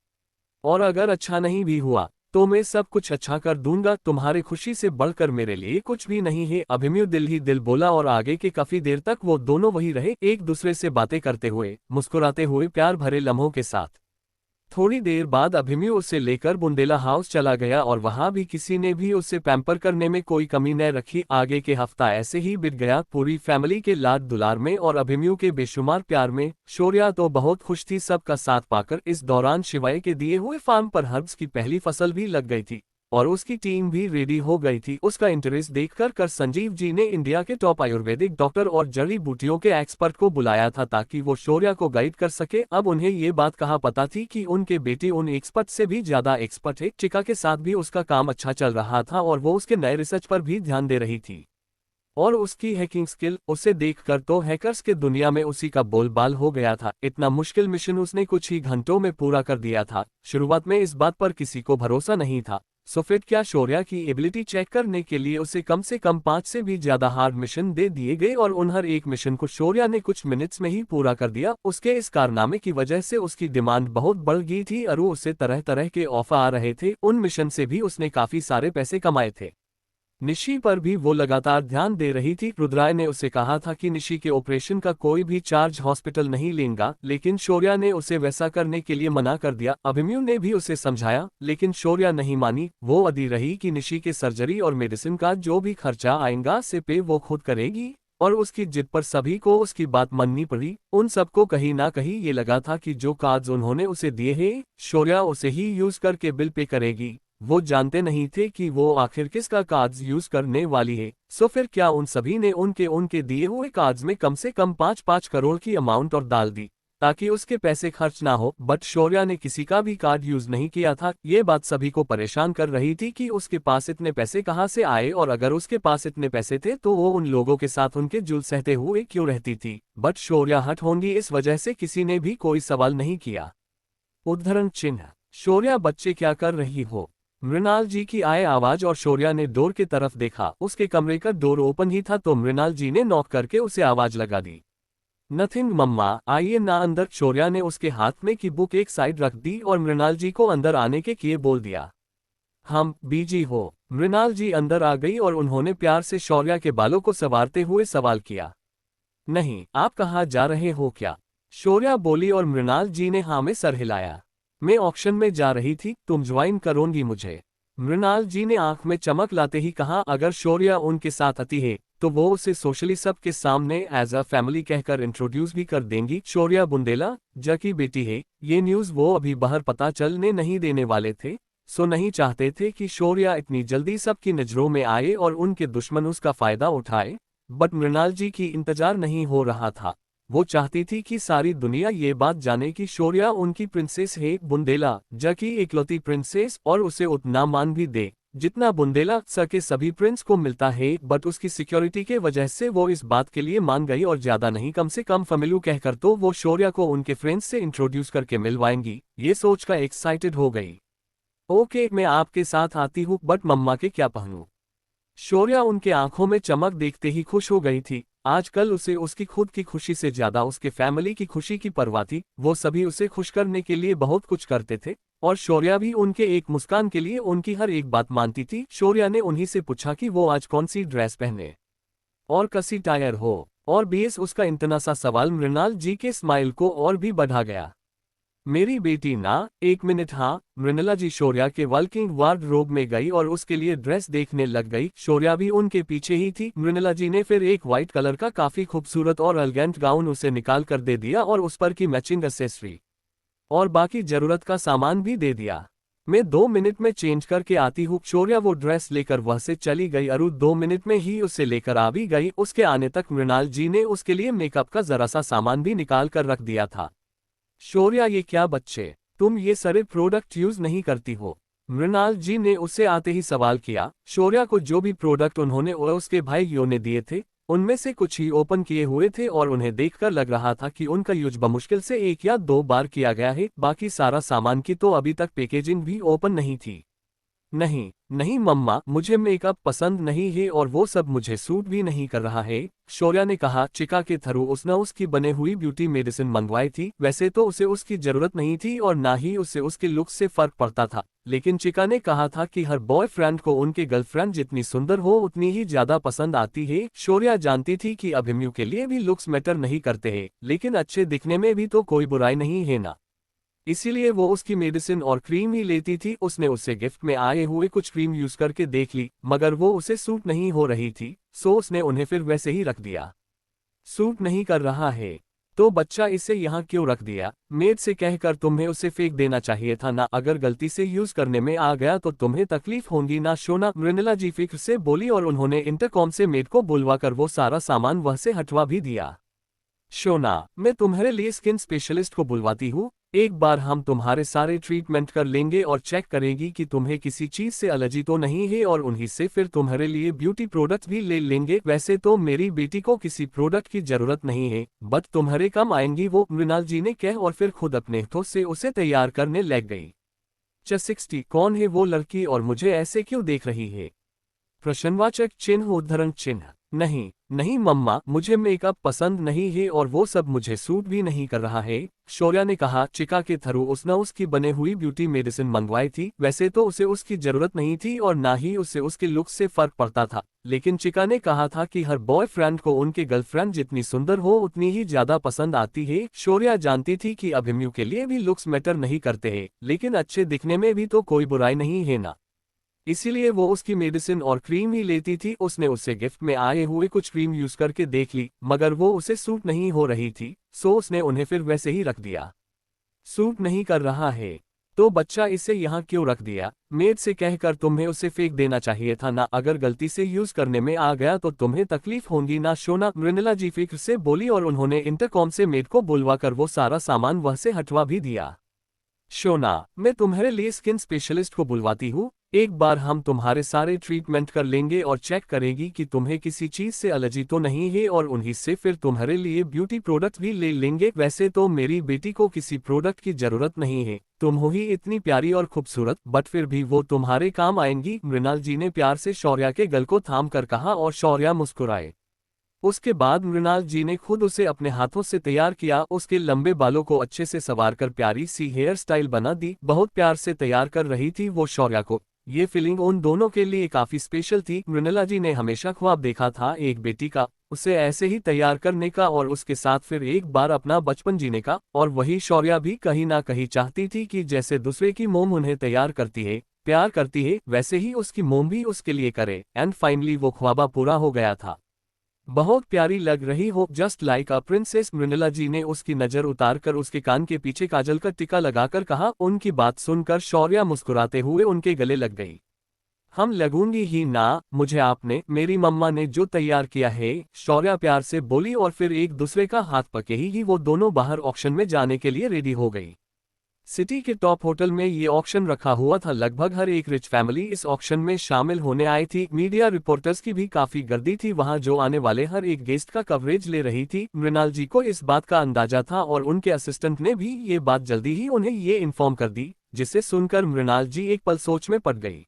और अगर अच्छा नहीं भी हुआ तो मैं सब कुछ अच्छा कर दूंगा, तुम्हारी खुशी से बढ़कर मेरे लिए कुछ भी नहीं है। अभिमन्यु दिल ही दिल बोला और आगे के काफी देर तक वो दोनों वही रहे, एक दूसरे से बातें करते हुए, मुस्कुराते हुए, प्यार भरे लम्हों के साथ। थोड़ी देर बाद अभिमन्यु उसे लेकर बुंदेला हाउस चला गया और वहां भी किसी ने भी उसे पैम्पर करने में कोई कमी न रखी। आगे के हफ्ता ऐसे ही बीत गया, पूरी फैमिली के लाड दुलार में और अभिमन्यु के बेशुमार प्यार में। शौर्या तो बहुत खुश थी सबका साथ पाकर। इस दौरान शिवाय के दिए हुए फार्म पर हर्ब्स की पहली फसल भी लग गई थी और उसकी टीम भी रेडी हो गई थी। उसका इंटरेस्ट देखकर संजीव जी ने इंडिया के टॉप आयुर्वेदिक डॉक्टर और जड़ी बूटियों के एक्सपर्ट को बुलाया था ताकि वो शौर्या को गाइड कर सके। अब उन्हें ये बात कहाँ पता थी कि उनके बेटी उन एक्सपर्ट से भी ज्यादा एक्सपर्ट है। चिका के साथ भी उसका काम अच्छा चल रहा था और वो उसके नए रिसर्च पर भी ध्यान दे रही थी। और उसकी हैकिंग स्किल, उसे देखकर तो हैकर्स के दुनिया में उसी का बोलबाल हो गया था। इतना मुश्किल मिशन उसने कुछ ही घंटों में पूरा कर दिया था। शुरुआत में इस बात पर किसी को भरोसा नहीं था, सो फिर क्या शौर्या की एबिलिटी चेक करने के लिए उसे कम से कम 5 से भी ज्यादा हार्ड मिशन दे दिए गए और उन हर एक मिशन को शौर्या ने कुछ मिनट्स में ही पूरा कर दिया। उसके इस कारनामे की वजह से उसकी डिमांड बहुत बढ़ गई थी और उसे तरह तरह के ऑफर आ रहे थे। उन मिशन से भी उसने काफी सारे पैसे कमाए थे। निशी पर भी वो लगातार ध्यान दे रही थी। रुद्राय ने उसे कहा था कि निशी के ऑपरेशन का कोई भी चार्ज हॉस्पिटल नहीं लेगा, लेकिन शौर्या ने उसे वैसा करने के लिए मना कर दिया। अभिमन्यु ने भी उसे समझाया, लेकिन शौर्या नहीं मानी। वो अड़ी रही कि निशी के सर्जरी और मेडिसिन का जो भी खर्चा आएगा से पे वो खुद करेगी और उसकी जिद पर सभी को उसकी बात माननी पड़ी। उन सबको कहीं ना कहीं ये लगा था कि जो कार्ड्स उन्होंने उसे दिए हैं शौर्या उसे ही यूज करके बिल पे करेगी। वो जानते नहीं थे कि वो आखिर किसका कार्ड्स यूज करने वाली है। सो फिर क्या उन सभी ने उनके दिए हुए कार्ड्स में कम से कम 5-5 करोड़ की अमाउंट और डाल दी ताकि उसके पैसे खर्च ना हो। बट शौर्या ने किसी का भी कार्ड यूज नहीं किया था। ये बात सभी को परेशान कर रही थी कि उसके पास इतने पैसे कहाँ से आए और अगर उसके पास इतने पैसे थे तो वो उन लोगों के साथ उनके जुल सहते हुए क्यों रहती थी। बट शौर्या हट होंगी इस वजह से किसी ने भी कोई सवाल नहीं किया। उद्धरण चिन्ह, शौर्या बच्चे क्या कर रही हो। मृणाल जी की आए आवाज और शौर्या ने डोर की तरफ देखा। उसके कमरे का डोर ओपन ही था तो मृणाल जी ने नॉक करके उसे आवाज लगा दी। नथिंग मम्मा, आइए ना अंदर। शौर्या ने उसके हाथ में की बुक एक साइड रख दी और मृणाल जी को अंदर आने के किए बोल दिया। हम बीजी हो। मृणाल जी अंदर आ गई और उन्होंने प्यार से शौर्या के बालों को संवारते हुए सवाल किया। नहीं, आप कहाँ जा रहे हो क्या। शौर्या बोली और मृणाल जी ने हाँ में सर हिलाया। मैं ऑक्शन में जा रही थी, तुम ज्वाइन करोगी मुझे। मृणाल जी ने आंख में चमक लाते ही कहा। अगर शौर्या उनके साथ आती है तो वो उसे सोशली सबके सामने एज अ फैमिली कहकर इंट्रोड्यूस भी कर देंगी। शौर्या बुंदेला जा की बेटी है, ये न्यूज वो अभी बाहर पता चलने नहीं देने वाले थे। सो नहीं चाहते थे कि शौर्या इतनी जल्दी सबकी नजरों में आए और उनके दुश्मन उसका फायदा उठाए। बट मृणाल जी की इंतजार नहीं हो रहा था। वो चाहती थी कि सारी दुनिया ये बात जाने कि शौर्या उनकी प्रिंसेस है, बुंदेला जा की इकलौती प्रिंसेस, और उसे उतना मान भी दे जितना बुंदेला सा के सभी प्रिंस को मिलता है। बट उसकी सिक्योरिटी के वजह से वो इस बात के लिए मान गई और ज्यादा नहीं कम से कम फमिलू कहकर तो वो शौर्या को उनके फ्रेंड्स से इंट्रोड्यूस करके मिलवाएंगी। ये सोचकर एक्साइटेड हो गई। ओके, मैं आपके साथ आती हूँ, बट मम्मा के क्या पहनूं। शौर्या उनके आंखों में चमक देखते ही खुश हो गई थी। आजकल उसे उसकी खुद की खुशी से ज्यादा उसके फैमिली की खुशी की परवाह थी। वो सभी उसे खुश करने के लिए बहुत कुछ करते थे और शौर्या भी उनके एक मुस्कान के लिए उनकी हर एक बात मानती थी। शौर्या ने उन्हीं से पूछा कि वो आज कौन सी ड्रेस पहने और कसी टायर हो, और बेस उसका इतना सा सवाल मृणाल जी के स्माइल को और भी बढ़ा गया। मेरी बेटी ना, एक मिनट। हाँ, मृणाला जी शौर्या के वॉकिंग वार्डरोब में गई और उसके लिए ड्रेस देखने लग गई। शौर्या भी उनके पीछे ही थी। मृणाला जी ने फिर एक व्हाइट कलर का काफी खूबसूरत और एलिगेंट गाउन उसे निकाल कर दे दिया और उस पर की मैचिंग एक्सेसरी और बाकी जरूरत का सामान भी दे दिया। मैं 2 मिनट में चेंज करके आती हूँ। शौर्या वो ड्रेस लेकर वह से चली गई। अरु 2 मिनट में ही उसे लेकर आ भी गई। उसके आने तक मृणाल जी ने उसके लिए मेकअप का जरा सा सामान भी निकाल कर रख दिया था। शौर्या ये क्या बच्चे, तुम ये सारे प्रोडक्ट यूज नहीं करती हो? मृणाल जी ने उससे आते ही सवाल किया। शौर्या को जो भी प्रोडक्ट उन्होंने और उसके भाइयों ने दिए थे उनमें से कुछ ही ओपन किए हुए थे और उन्हें देखकर लग रहा था कि उनका यूज बमुश्किल से 1 या 2 बार किया गया है। बाकी सारा सामान की तो अभी तक पैकेजिंग भी ओपन नहीं थी। नहीं नहीं मम्मा, मुझे मेकअप पसंद नहीं है और वो सब मुझे सूट भी नहीं कर रहा है, शौर्या ने कहा। चिका के थ्रू उसने उसकी बने हुई ब्यूटी मेडिसिन मंगवाई थी। वैसे तो उसे उसकी जरूरत नहीं थी और ना ही उसे उसके लुक से फर्क पड़ता था, लेकिन चिका ने कहा था कि हर बॉयफ्रेंड को उनके गर्लफ्रेंड जितनी सुंदर हो उतनी ही ज्यादा पसंद आती है। शौर्या जानती थी कि अभिमन्यु के लिए भी लुक्स मैटर नहीं करते हैं, लेकिन अच्छे दिखने में भी तो कोई बुराई नहीं है ना, इसीलिए वो उसकी मेडिसिन और क्रीम ही लेती थी। उसने उससे गिफ्ट में आए हुए कुछ क्रीम यूज करके देख ली, मगर वो उसे सूट नहीं हो रही थी, सो उसने उन्हें फिर वैसे ही रख दिया। सूट नहीं कर रहा है तो बच्चा इसे यहाँ क्यों रख दिया? मेड से कहकर तुम्हें उसे फेंक देना चाहिए था ना, अगर गलती से यूज करने में आ गया तो तुम्हें तकलीफ होगी ना शोना, मृणाला जी फिक्र से बोली और उन्होंने इंटरकॉम से मेड को बुलवाकर वो सारा सामान वह से हटवा भी दिया। शोना, मैं तुम्हारे लिए स्किन स्पेशलिस्ट को बुलवाती हूँ, एक बार हम तुम्हारे सारे ट्रीटमेंट कर लेंगे और चेक करेंगी कि तुम्हें किसी चीज से एलर्जी तो नहीं है और उन्हीं से फिर तुम्हारे लिए ब्यूटी प्रोडक्ट भी ले लेंगे। वैसे तो मेरी बेटी को किसी प्रोडक्ट की जरूरत नहीं है, बट तुम्हारे काम आएंगी वो, मृणाल जी ने कह और फिर खुद अपने हाथों से उसे तैयार करने लग गई। 60 कौन है वो लड़की और मुझे ऐसे क्यों देख रही है? प्रश्नवाचक चिन्ह उद्धरण चिन्ह। नहीं नहीं मम्मा, मुझे मेकअप पसंद नहीं है और वो सब मुझे सूट भी नहीं कर रहा है, शौर्या ने कहा। चिका के थ्रू उसने उसकी बने हुई ब्यूटी मेडिसिन मंगवाई थी। वैसे तो उसे उसकी जरूरत नहीं थी और ना ही उसे उसके लुक से फर्क पड़ता था, लेकिन चिका ने कहा था कि हर बॉयफ्रेंड को उनके गर्लफ्रेंड जितनी सुंदर हो उतनी ही ज्यादा पसंद आती है। शौर्या जानती थी कि अभिमन्यु के लिए भी लुक्स मैटर नहीं करते हैं, लेकिन अच्छे दिखने में भी तो कोई बुराई नहीं है ना, इसीलिए वो उसकी मेडिसिन और क्रीम ही लेती थी। उसने उससे गिफ्ट में आए हुए कुछ क्रीम यूज करके देख ली, मगर वो उसे सूट नहीं हो रही थी, सो उसने उन्हें फिर वैसे ही रख दिया। सूट नहीं कर रहा है तो बच्चा इसे यहाँ क्यों रख दिया? मेड से कहकर तुम्हें उसे फेंक देना चाहिए था ना, अगर गलती से यूज करने में आ गया तो तुम्हें तकलीफ होगी ना शोना, मृणाला जी फिक्र से बोली और उन्होंने इंटरकॉम से मेड को बुलवाकर वो सारा सामान वह से हटवा भी दिया। शोना, मैं तुम्हारे लिए स्किन स्पेशलिस्ट को बुलवाती हूँ, एक बार हम तुम्हारे सारे ट्रीटमेंट कर लेंगे और चेक करेंगी कि तुम्हें किसी चीज से एलर्जी तो नहीं है और उन्हीं से फिर तुम्हारे लिए ब्यूटी प्रोडक्ट भी ले लेंगे। वैसे तो मेरी बेटी को किसी प्रोडक्ट की जरूरत नहीं है, तुम हो ही इतनी प्यारी और खूबसूरत, बट फिर भी वो तुम्हारे काम आएंगी, मृणाल जी ने प्यार से शौर्या के गल को थाम कर कहा और शौर्या मुस्कुराए। उसके बाद मृणाल जी ने खुद उसे अपने हाथों से तैयार किया। उसके लंबे बालों को अच्छे से संवारकर प्यारी सी हेयर स्टाइल बना दी। बहुत प्यार से तैयार कर रही थी वो शौर्या को। ये फीलिंग उन दोनों के लिए काफी स्पेशल थी। मृणाला जी ने हमेशा ख्वाब देखा था एक बेटी का, उसे ऐसे ही तैयार करने का और उसके साथ फिर एक बार अपना बचपन जीने का, और वही शौर्या भी कहीं ना कहीं चाहती थी कि जैसे दूसरे की मोम उन्हें तैयार करती है, प्यार करती है, वैसे ही उसकी मोम भी उसके लिए करे। एंड फाइनली वो ख्वाबा पूरा हो गया था। बहुत प्यारी लग रही हो, जस्ट लाइक अ प्रिंसेस, मृणाला जी ने उसकी नजर उतारकर उसके कान के पीछे काजल का टिका लगाकर कहा। उनकी बात सुनकर शौर्या मुस्कुराते हुए उनके गले लग गई। हम लगूंगी ही ना, मुझे आपने, मेरी मम्मा ने जो तैयार किया है, शौर्या प्यार से बोली और फिर एक दूसरे का हाथ पकड़े ही वो दोनों बाहर ऑक्शन में जाने के लिए रेडी हो गई। सिटी के टॉप होटल में ये ऑक्शन रखा हुआ था। लगभग हर एक रिच फैमिली इस ऑक्शन में शामिल होने आई थी। मीडिया रिपोर्टर्स की भी काफी गर्दी थी वहां, जो आने वाले हर एक गेस्ट का कवरेज ले रही थी। मृणाल जी को इस बात का अंदाजा था और उनके असिस्टेंट ने भी ये बात जल्दी ही उन्हें ये इन्फॉर्म कर दी, जिसे सुनकर मृणाल जी एक पल सोच में पड़ गई।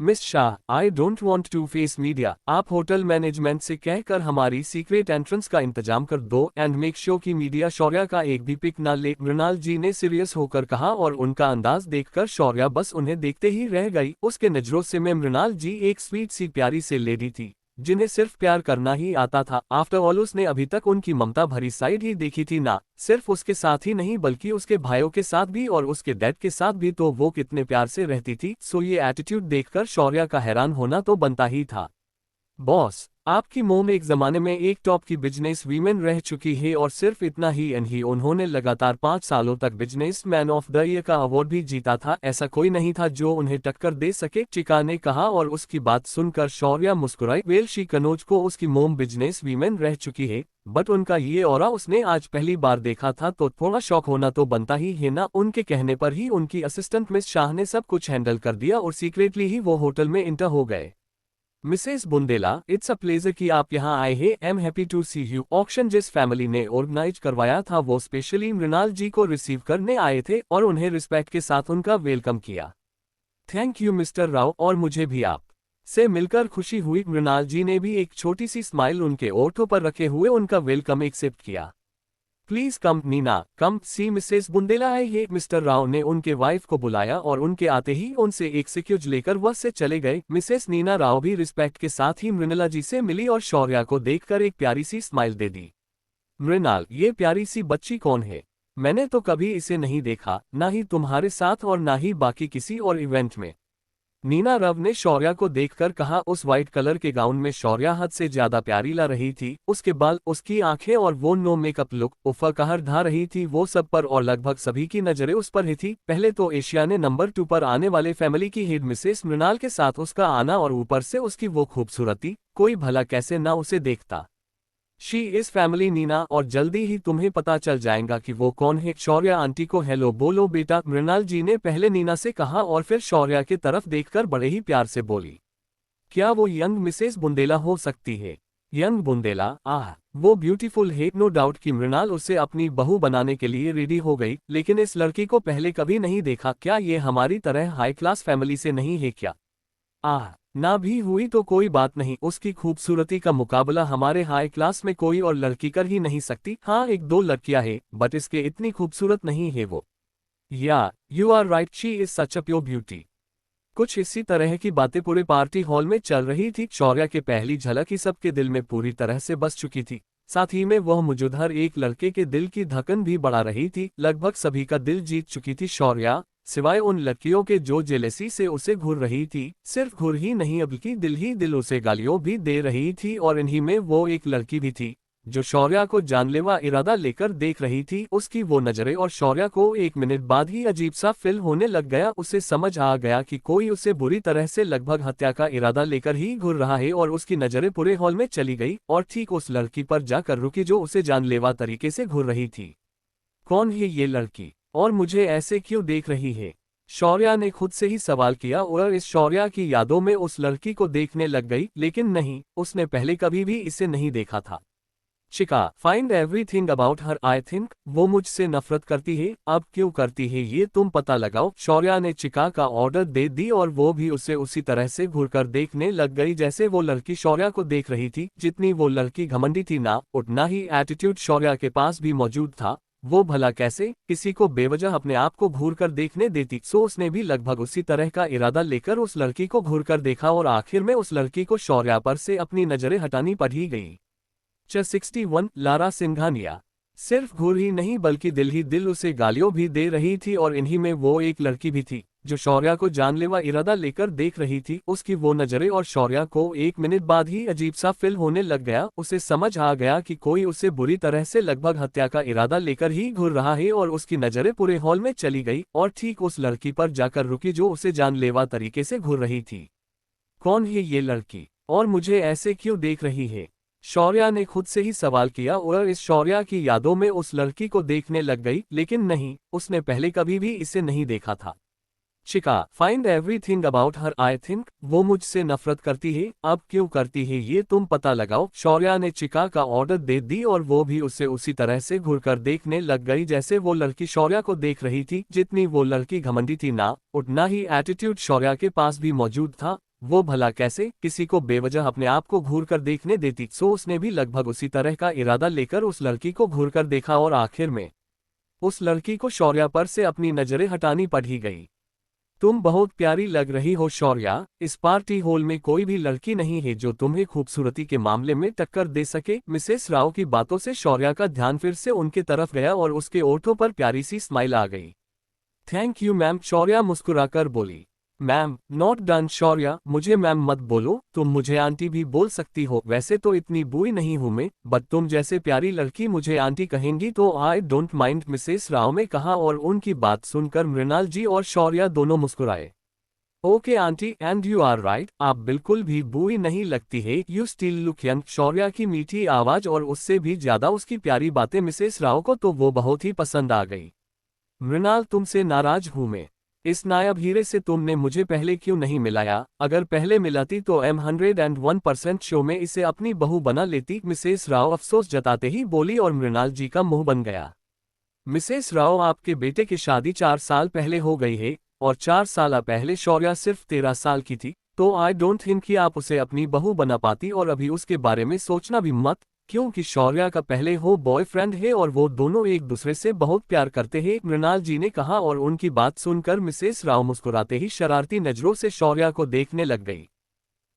Miss Shah, I don't want to face media, आप होटल मैनेजमेंट से कहकर हमारी सीक्रेट एंट्रेंस का इंतजाम कर दो एंड मेक श्योर कि मीडिया शौर्या का एक भी पिक ना ले, मृणाल जी ने सीरियस होकर कहा और उनका अंदाज देखकर शौर्या बस उन्हें देखते ही रह गई। उसके नजरों से में मृणाल जी एक स्वीट सी प्यारी से लेडी थी, जिन्हें सिर्फ प्यार करना ही आता था। आफ्टर ऑल उसने अभी तक उनकी ममता भरी साइड ही देखी थी ना, सिर्फ उसके साथ ही नहीं बल्कि उसके भाइयों के साथ भी और उसके डैड के साथ भी, तो वो कितने प्यार से रहती थी। सो ये एटीट्यूड देखकर शौर्या का हैरान होना तो बनता ही था। बॉस, आपकी मोम एक जमाने में एक टॉप की बिजनेस वीमेन रह चुकी है और सिर्फ इतना ही नहीं, उन्होंने लगातार 5 सालों तक business man of the year का अवार्ड भी जीता था। ऐसा कोई नहीं था जो उन्हें टक्कर दे सके, चिका ने कहा। और उसकी बात सुनकर शौर्या मुस्कुराई। वेल शी कनोज को उसकी मोम बिजनेस वीमेन रह चुकी है, बट उनका ये ऑरा उसने आज पहली बार देखा था तो थोड़ा शौक होना तो बनता ही है ना। उनके कहने पर ही उनकी असिस्टेंट मिस शाह ने सब कुछ हैंडल कर दिया और सीक्रेटली ही वो होटल में इंटर हो गए। Mrs Bundela, it's a pleasure कि आप यहाँ आए हैं। I am happy to see you. Auction जिस फैमिली ने ऑर्गेनाइज करवाया था वो स्पेशली मृणाल जी को रिसीव करने आए थे और उन्हें रिस्पेक्ट के साथ उनका वेलकम किया। थैंक यू मिस्टर राव, और मुझे भी आप से मिलकर खुशी हुई। मृणाल जी ने भी एक छोटी सी स्माइल उनके ओठों पर रखे हुए उनका वेलकम एक्सेप्ट किया। Please come Neena, come see Mrs Bundela आई है। मिस्टर राव ने उनके वाइफ को बुलाया और उनके आते ही उनसे एक सिक्यूज लेकर वह से चले गए। मिसेस नीना राव भी रिस्पेक्ट के साथ ही मृणाला जी से मिली और शौर्या को देखकर एक प्यारी सी स्माइल दे दी। मृणाल, ये प्यारी सी बच्ची कौन है? मैंने तो कभी इसे नहीं देखा, ना ही तुम्हारे साथ और ना ही बाकी किसी और इवेंट में। नीना रव ने शौर्या को देखकर कहा। उस व्हाइट कलर के गाउन में शौर्या हद से ज्यादा प्यारी लग रही थी। उसके बाल, उसकी आंखें और वो नो मेकअप लुक उफ़ा कहर ढा रही थी वो सब पर, और लगभग सभी की नजरें उस पर ही थी। पहले तो एशिया ने नंबर 2 पर आने वाले फैमिली की हेड मिसेस मृणाल के साथ उसका आना, और ऊपर से उसकी वो खूबसूरती, कोई भला कैसे ना उसे देखता। शी इज फैमिली नीना, और जल्दी ही तुम्हें पता चल जाएगा कि वो कौन है। शौर्या आंटी को हेलो बोलो बेटा, मृणाल जी ने पहले नीना से कहा और फिर शौर्या की तरफ देखकर बड़े ही प्यार से बोली। क्या वो यंग मिसेस बुंदेला हो सकती है? यंग बुंदेला, आह वो ब्यूटीफुल है, नो डाउट कि मृणाल उसे अपनी बहू बनाने के लिए रेडी हो गई। लेकिन इस लड़की को पहले कभी नहीं देखा। क्या ये हमारी तरह हाई क्लास फैमिली से नहीं है क्या? आह, ना भी हुई तो कोई बात नहीं, उसकी खूबसूरती का मुकाबला हमारे हाई क्लास में कोई और लड़की कर ही नहीं सकती। हाँ, एक दो लड़कियां हैं, बट इसके इतनी खूबसूरत नहीं है वो। Yeah you are right, she is such a pure beauty. कुछ इसी तरह की बातें पूरे पार्टी हॉल में चल रही थी। शौर्या के पहली झलक ही सबके दिल में पूरी तरह से बस चुकी थी। साथ ही में वह मौजूद हर एक लड़के के दिल की धड़कन भी बढ़ा रही थी। लगभग सभी का दिल जीत चुकी थी शौर्या, सिवाय उन लड़कियों के जो जेलेसी से उसे घूर रही थी। सिर्फ घूर ही नहीं, बल्कि दिल ही दिल उसे गालियों भी दे रही थी। और इन्हीं में वो एक लड़की भी थी जो शौर्या को जानलेवा इरादा लेकर देख रही थी। उसकी वो नजरें, और शौर्या को एक मिनट बाद ही अजीब सा फील होने लग गया। उसे समझ आ गया कि कोई उसे बुरी तरह से लगभग हत्या का इरादा लेकर ही घूर रहा है। और उसकी नजरें पूरे हॉल में चली गई और ठीक उस लड़की पर जाकर रुकी जो उसे जानलेवा तरीके से घूर रही थी। कौन है ये लड़की, और मुझे ऐसे क्यों देख रही है? शौर्या ने खुद से ही सवाल किया और इस शौर्या की यादों में उस लड़की को देखने लग गई। लेकिन नहीं, उसने पहले कभी भी इसे नहीं देखा था। Chika, find everything about her, I think वो मुझसे नफरत करती है। अब क्यों करती है ये तुम पता लगाओ। शौर्या ने चिका का ऑर्डर दे दी और वो भी उसे उसी तरह से घूरकर देखने लग गई जैसे वो लड़की शौर्या को देख रही थी। जितनी वो लड़की घमंडी थी ना, उतना ही एटीट्यूड शौर्या के पास भी मौजूद था। वो भला कैसे किसी को बेवजह अपने आप को घूर कर देखने देती। सो उसने भी लगभग उसी तरह का इरादा लेकर उस लड़की को घूर कर देखा और आखिर में उस लड़की को शौर्या पर से अपनी नजरें हटानी पड़ ही गई। 61 लारा सिंघानिया सिर्फ घूर ही नहीं बल्कि दिल ही दिल उसे गालियों भी दे रही थी। और इन्हीं में वो एक लड़की भी थी जो शौर्या को जानलेवा इरादा लेकर देख रही थी। उसकी वो नजरें, और शौर्या को एक मिनट बाद ही अजीब सा फील होने लग गया। उसे समझ आ गया कि कोई उसे बुरी तरह से लगभग हत्या का इरादा लेकर ही घूर रहा है। और उसकी नजरें पूरे हॉल में चली गई और ठीक उस लड़की पर जाकर रुकी जो उसे जानलेवा तरीके से घूर रही थी। कौन है ये लड़की, और मुझे ऐसे क्यों देख रही है? शौर्या ने खुद से ही सवाल किया और इस शौर्या की यादों में उस लड़की को देखने लग गई। लेकिन नहीं, उसने पहले कभी भी इसे नहीं देखा था। Chika, find everything about her, I think वो मुझसे नफरत करती है। अब क्यों करती है ये तुम पता लगाओ। शौर्या ने चिका का ऑर्डर दे दी और वो भी उसे उसी तरह से घूरकर देखने लग गई जैसे वो लड़की शौर्या को देख रही थी। जितनी वो लड़की घमंडी थी ना, उतना ही एटीट्यूड शौर्या के पास भी मौजूद था। वो भला कैसे किसी को बेवजह अपने आप को घूर कर देखने देती। सो उसने भी लगभग उसी तरह का इरादा लेकर उस लड़की को घूर कर देखा और आखिर में उस लड़की को शौर्या पर से अपनी नजरें हटानी पड़ ही गई। तुम बहुत प्यारी लग रही हो शौर्या, इस पार्टी हॉल में कोई भी लड़की नहीं है जो तुम्हें खूबसूरती के मामले में टक्कर दे सके। मिसेस राव की बातों से शौर्या का ध्यान फिर से उनके तरफ गया और उसके ओठों पर प्यारी सी स्माइल आ गई। थैंक यू मैम, शौर्या मुस्कुराकर बोली। मैम नॉट डन शौर्या, मुझे मैम मत बोलो, तुम मुझे आंटी भी बोल सकती हो, वैसे तो इतनी बुरी नहीं हूं मैं, बट तुम जैसे प्यारी लड़की मुझे आंटी कहेंगी तो I don't mind, Mrs Rao ने कहा और उनकी बात सुनकर मृणाल जी और शौर्या दोनों मुस्कुराए। Okay aunty, and you are right, आप बिल्कुल भी बुरी नहीं लगती है, you still look young. Shaurya की मीठी आवाज और उससे भी ज्यादा उसकी प्यारी बातें मिसेस राव को तो वो बहुत ही पसंद आ गई। मृणाल तुमसे नाराज हूं मैं, इस नायाब हीरे से तुमने मुझे पहले क्यों नहीं मिलाया, अगर पहले मिलाती तो M101% शो में इसे अपनी बहू बना लेती, मिसेस राव अफसोस जताते ही बोली और मृणाल जी का मुंह बन गया। मिसेस राव आपके बेटे की शादी 4 साल पहले हो गई है, और 4 साल पहले शौर्या सिर्फ 13 साल की थी, तो आई डोंट थिंक कि आप उसे अपनी बहू बना पाती, और अभी उसके बारे में सोचना भी मत, क्योंकि शौर्या का पहले हो बॉयफ्रेंड है और वो दोनों एक दूसरे से बहुत प्यार करते हैं, मृणाल जी ने कहा और उनकी बात सुनकर मिसेस राव मुस्कुराते ही शरारती नजरों से शौर्या को देखने लग गई।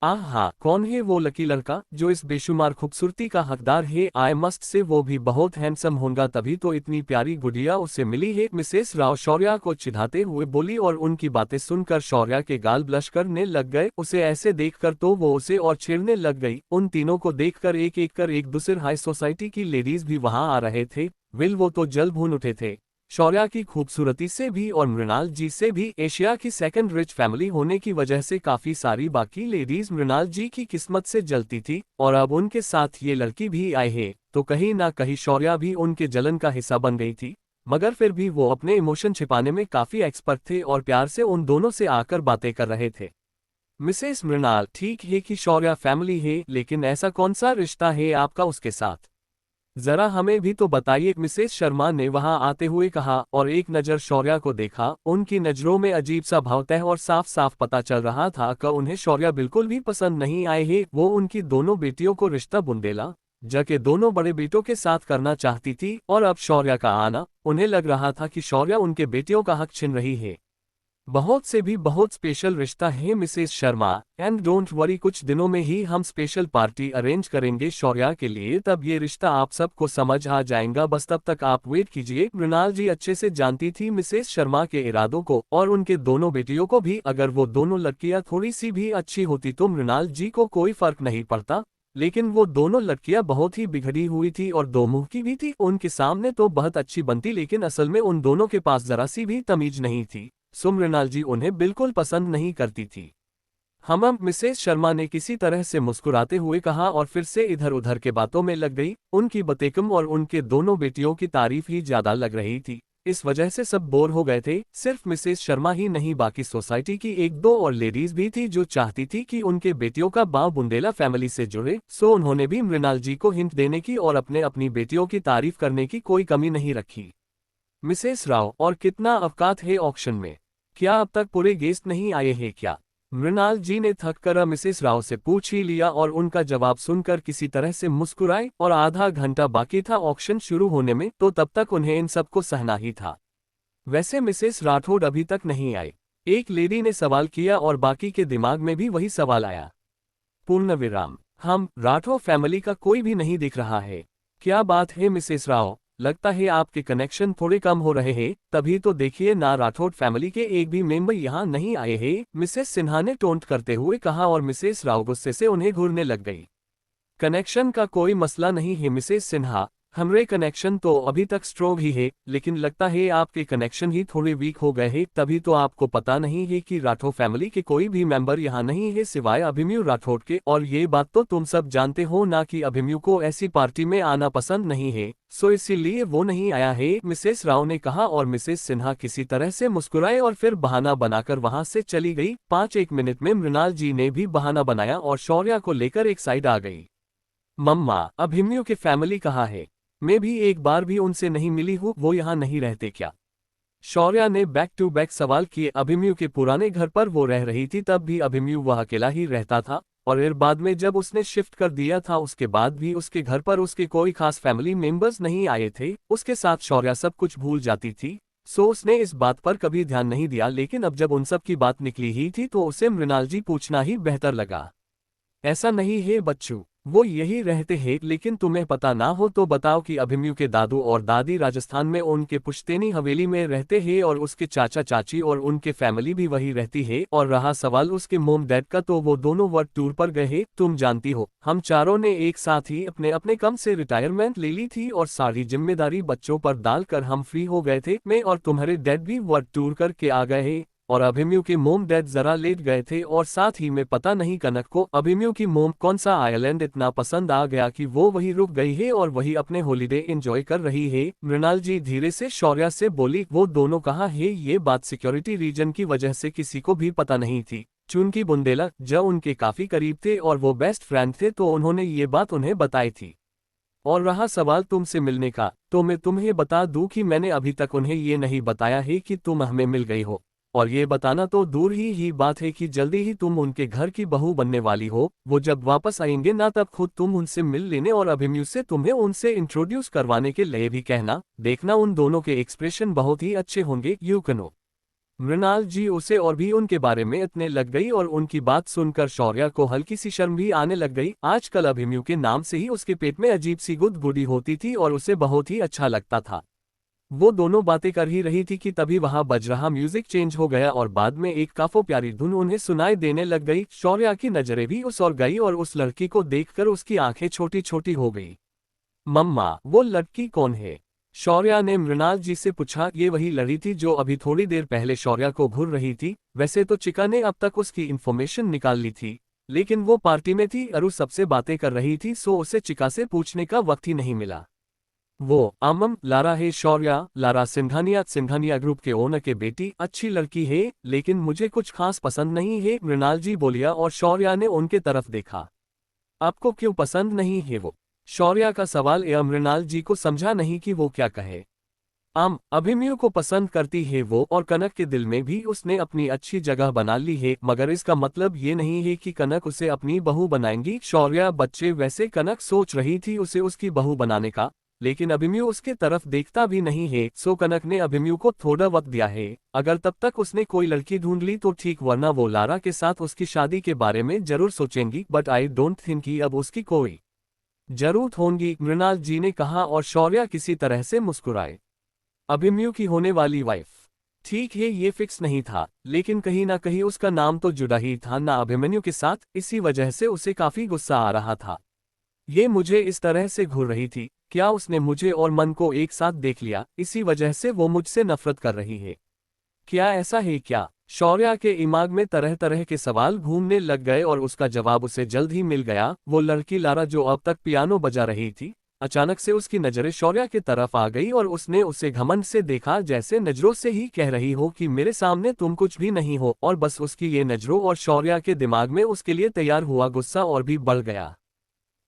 आहा, कौन है वो लकी लड़का जो इस बेशुमार खूबसूरती का हकदार है, आई मस्ट से वो भी बहुत हैंडसम होगा, तभी तो इतनी प्यारी गुड़िया उसे मिली है, मिसेस राव शौर्या को चिढ़ाते हुए बोली और उनकी बातें सुनकर शौर्या के गाल ब्लश करने लग गए, उसे ऐसे देखकर तो वो उसे और छेड़ने लग गई। उन तीनों को देखकर एक एक कर एक दूसरे हाई सोसाइटी की लेडीज भी वहां आ रहे थे, वो तो जल भून उठे थे शौर्या की खूबसूरती से भी और मृणाल जी से भी। एशिया की सेकंड रिच फैमिली होने की वजह से काफी सारी बाकी लेडीज मृणाल जी की किस्मत से जलती थी, और अब उनके साथ ये लड़की भी आई है, तो कहीं ना कहीं शौर्या भी उनके जलन का हिस्सा बन गई थी, मगर फिर भी वो अपने इमोशन छिपाने में काफी एक्सपर्ट थे और प्यार से उन दोनों से आकर बातें कर रहे थे। मिसेस मृणाल, ठीक है कि शौर्या फैमिली है, लेकिन ऐसा कौन सा रिश्ता है आपका उसके साथ, जरा हमें भी तो बताइए, मिसेस शर्मा ने वहां आते हुए कहा और एक नजर शौर्या को देखा, उनकी नजरों में अजीब सा भाव तय और साफ साफ पता चल रहा था कि उन्हें शौर्या बिल्कुल भी पसंद नहीं आए है। वो उनकी दोनों बेटियों को रिश्ता बुंदेला जके दोनों बड़े बेटों के साथ करना चाहती थी, और अब शौर्या का आना, उन्हें लग रहा था कि शौर्या उनके बेटियों का हक छीन रही है। बहुत से भी बहुत स्पेशल रिश्ता है Mrs Sharma, and don't worry, कुछ दिनों में ही हम स्पेशल पार्टी अरेंज करेंगे शौर्या के लिए, तब ये रिश्ता आप सबको समझ आ जाएगा, बस तब तक आप वेट कीजिए। मृणाल जी अच्छे से जानती थी मिसेस शर्मा के इरादों को और उनके दोनों बेटियों को भी, अगर वो दोनों लड़कियां थोड़ी सी भी अच्छी होती तो मृणाल जी को कोई फर्क नहीं पड़ता, लेकिन वो दोनों लड़कियां बहुत ही बिगड़ी हुई थी और दो मुंह की भी थी, उनके सामने तो बहुत अच्छी बनती, लेकिन असल में उन दोनों के पास जरा सी भी तमीज नहीं थी, सो मृणाल जी उन्हें बिल्कुल पसंद नहीं करती थी। हम मिसेस शर्मा ने किसी तरह से मुस्कुराते हुए कहा और फिर से इधर उधर के बातों में लग गई, उनकी बतेकम और उनके दोनों बेटियों की तारीफ ही ज्यादा लग रही थी, इस वजह से सब बोर हो गए थे। सिर्फ मिसेस शर्मा ही नहीं, बाकी सोसाइटी की एक दो और लेडीज भी थी जो चाहती थी कि उनके बेटियों का बाव बुंदेला फैमिली से जुड़े, सो उन्होंने भी मृणाल जी को हिंट देने की और अपनी बेटियों की तारीफ करने की कोई कमी नहीं रखी। मिसेस राव, और कितना अवकात है ऑक्शन में, क्या अब तक पूरे गेस्ट नहीं आए हैं क्या, मृणाल जी ने थक कर मिसेस राव से पूछ ही लिया और उनका जवाब सुनकर किसी तरह से मुस्कुराए, और आधा घंटा बाकी था ऑक्शन शुरू होने में, तो तब तक उन्हें इन सबको सहना ही था। वैसे मिसेस राठौड़ अभी तक नहीं आई, एक लेडी ने सवाल किया और बाकी के दिमाग में भी वही सवाल आया। पूर्ण विराम। हम राठौड़ फैमिली का कोई भी नहीं दिख रहा है, क्या बात है मिसेस राव, लगता है आपके कनेक्शन थोड़े कम हो रहे हैं, तभी तो देखिए ना राठौड़ फैमिली के एक भी मेंबर यहाँ नहीं आए हैं, मिसेस सिन्हा ने टोंट करते हुए कहा और मिसेस राव गुस्से से उन्हें घूरने लग गई। कनेक्शन का कोई मसला नहीं है मिसेस सिन्हा, हमारे कनेक्शन तो अभी तक स्ट्रॉन्ग ही है, लेकिन लगता है आपके कनेक्शन ही थोड़े वीक हो गए हैं, तभी तो आपको पता नहीं है कि राठौड़ फैमिली के कोई भी मेंबर यहाँ नहीं है सिवाय अभिमन्यु राठौड़ के, और ये बात तो तुम सब जानते हो ना कि अभिमन्यु को ऐसी पार्टी में आना पसंद नहीं है, सो इसीलिए वो नहीं आया है, मिसेस राव ने कहा और मिसेस सिन्हा किसी तरह से मुस्कुराए और फिर बहाना बनाकर वहां से चली गई। 5-1 मिनट में मृणाल जी ने भी बहाना बनाया और शौर्या को लेकर एक साइड आ गई। मम्मा, अभिमन्यु के फैमिली कहाँ है, मैं भी एक बार भी उनसे नहीं मिली हूँ, वो यहाँ नहीं रहते क्या, शौर्या ने बैक टू बैक सवाल किए। अभिमन्यु के पुराने घर पर वो रह रही थी, तब भी अभिमन्यु वह अकेला ही रहता था, और फिर बाद में जब उसने शिफ्ट कर दिया था उसके बाद भी उसके घर पर उसके कोई खास फैमिली मेंबर्स नहीं आए थे, उसके साथ शौर्या सब कुछ भूल जाती थी, सो उसने इस बात पर कभी ध्यान नहीं दिया, लेकिन अब जब उन सब की बात निकली ही थी तो उसे मृणाल जी पूछना ही बेहतर लगा। ऐसा नहीं है बच्चू, वो यही रहते हैं, लेकिन तुम्हें पता ना हो तो बताओ कि अभिमन्यु के दादू और दादी राजस्थान में उनके पुश्तैनी हवेली में रहते हैं और उसके चाचा चाची और उनके फैमिली भी वही रहती है। और रहा सवाल उसके मोम डैड का, तो वो दोनों वर्ल्ड टूर पर गए हैं। तुम जानती हो, हम चारों ने एक साथ ही अपने अपने कम से रिटायरमेंट ले ली थी और सारी जिम्मेदारी बच्चों पर डालकर हम फ्री हो गए थे। मैं और तुम्हारे डैड भी वर्ल्ड टूर करके आ गए हैं। और अभिमन्यु के मोम डैड जरा लेट गए थे और साथ ही में पता नहीं कनक को अभिमन्यु की मोम कौन सा आइलैंड इतना पसंद आ गया कि वो वही रुक गई है और वही अपने हॉलिडे एंजॉय कर रही है। मृणाल जी धीरे से शौर्या से बोली, वो दोनों कहाँ है? ये बात सिक्योरिटी रीजन की वजह से किसी को भी पता नहीं थी। चूंकि बुंदेला जब उनके काफी करीब थे और वो बेस्ट फ्रेंड थे, तो उन्होंने ये बात उन्हें बताई थी। और रहा सवाल तुमसे मिलने का, तो मैं तुम्हें बता दूं कि मैंने अभी तक उन्हें ये नहीं बताया है कि तुम हमें मिल गई हो। और ये बताना तो दूर ही बात है कि जल्दी ही तुम उनके घर की बहू बनने वाली हो। वो जब वापस आएंगे ना, तब खुद तुम उनसे मिल लेने और अभिमन्यु से तुम्हें उनसे इंट्रोड्यूस करवाने के लिए भी कहना। देखना उन दोनों के एक्सप्रेशन बहुत ही अच्छे होंगे। यू कनो। मृणाल जी उसे और भी उनके बारे में इतने लग गई और उनकी बात सुनकर शौर्या को हल्की सी शर्म भी आने लग गई। आजकल अभिमन्यु के नाम से ही उसके पेट में अजीब सी गुदगुदी होती थी और उसे बहुत ही अच्छा लगता था। वो दोनों बातें कर ही रही थी कि तभी वहां बज रहा म्यूजिक चेंज हो गया और बाद में एक काफी प्यारी धुन उन्हें सुनाई देने लग गई। शौर्या की नजरें भी उस ओर गई और उस लड़की को देखकर उसकी आंखें छोटी छोटी हो गई। मम्मा, वो लड़की कौन है? शौर्या ने मृणाल जी से पूछा। ये वही लड़ी थी जो अभी थोड़ी देर पहले शौर्या को घूर रही थी। वैसे तो चिका ने अब तक उसकी इन्फॉर्मेशन निकाल ली थी, लेकिन वो पार्टी में थी, अरु सबसे बातें कर रही थी, सो उसे चिका से पूछने का वक्त ही नहीं मिला। वो लारा है शौर्या, लारा सिंघानिया ग्रुप के ओनर के बेटी। अच्छी लड़की है, लेकिन मुझे कुछ खास पसंद नहीं है, मृणाल जी बोलिया और शौर्या ने उनके तरफ देखा। आपको क्यों पसंद नहीं है वो? शौर्या का सवाल मृणाल जी को समझा नहीं कि वो क्या कहे। अभिमन्यु को पसंद करती है वो, और कनक के दिल में भी उसने अपनी अच्छी जगह बना ली है, मगर इसका मतलब ये नहीं है कि कनक उसे अपनी बहू बनाएंगी। शौर्या बच्चे, वैसे कनक सोच रही थी उसे उसकी बहू बनाने का, लेकिन अभिमन्यु उसके तरफ देखता भी नहीं है। सो कनक ने अभिमन्यु को थोड़ा वक्त दिया है। अगर तब तक उसने कोई लड़की ढूंढ ली तो ठीक, वरना वो लारा के साथ उसकी शादी के बारे में जरूर सोचेंगी। बट आई डोंट थिंक कि अब उसकी कोई जरूरत होगी, मृणाल जी ने कहा और शौर्या किसी तरह से मुस्कुराए। अभिमन्यु की होने वाली वाइफ, ठीक है, ये फिक्स नहीं था, लेकिन कहीं ना कहीं उसका नाम तो जुड़ा ही था ना अभिमन्यु के साथ। इसी वजह से उसे काफी गुस्सा आ रहा था। ये मुझे इस तरह से घूर रही थी, क्या उसने मुझे और मन को एक साथ देख लिया, इसी वजह से वो मुझसे नफरत कर रही है? क्या ऐसा है क्या? शौर्या के दिमाग में तरह तरह के सवाल घूमने लग गए और उसका जवाब उसे जल्द ही मिल गया। वो लड़की लारा जो अब तक पियानो बजा रही थी, अचानक से उसकी नजरें शौर्या की तरफ आ गई और उसने उसे घमंड से देखा, जैसे नजरों से ही कह रही हो कि मेरे सामने तुम कुछ भी नहीं हो। और बस उसकी ये नजरों और शौर्या के दिमाग में उसके लिए तैयार हुआ गुस्सा और भी बढ़ गया।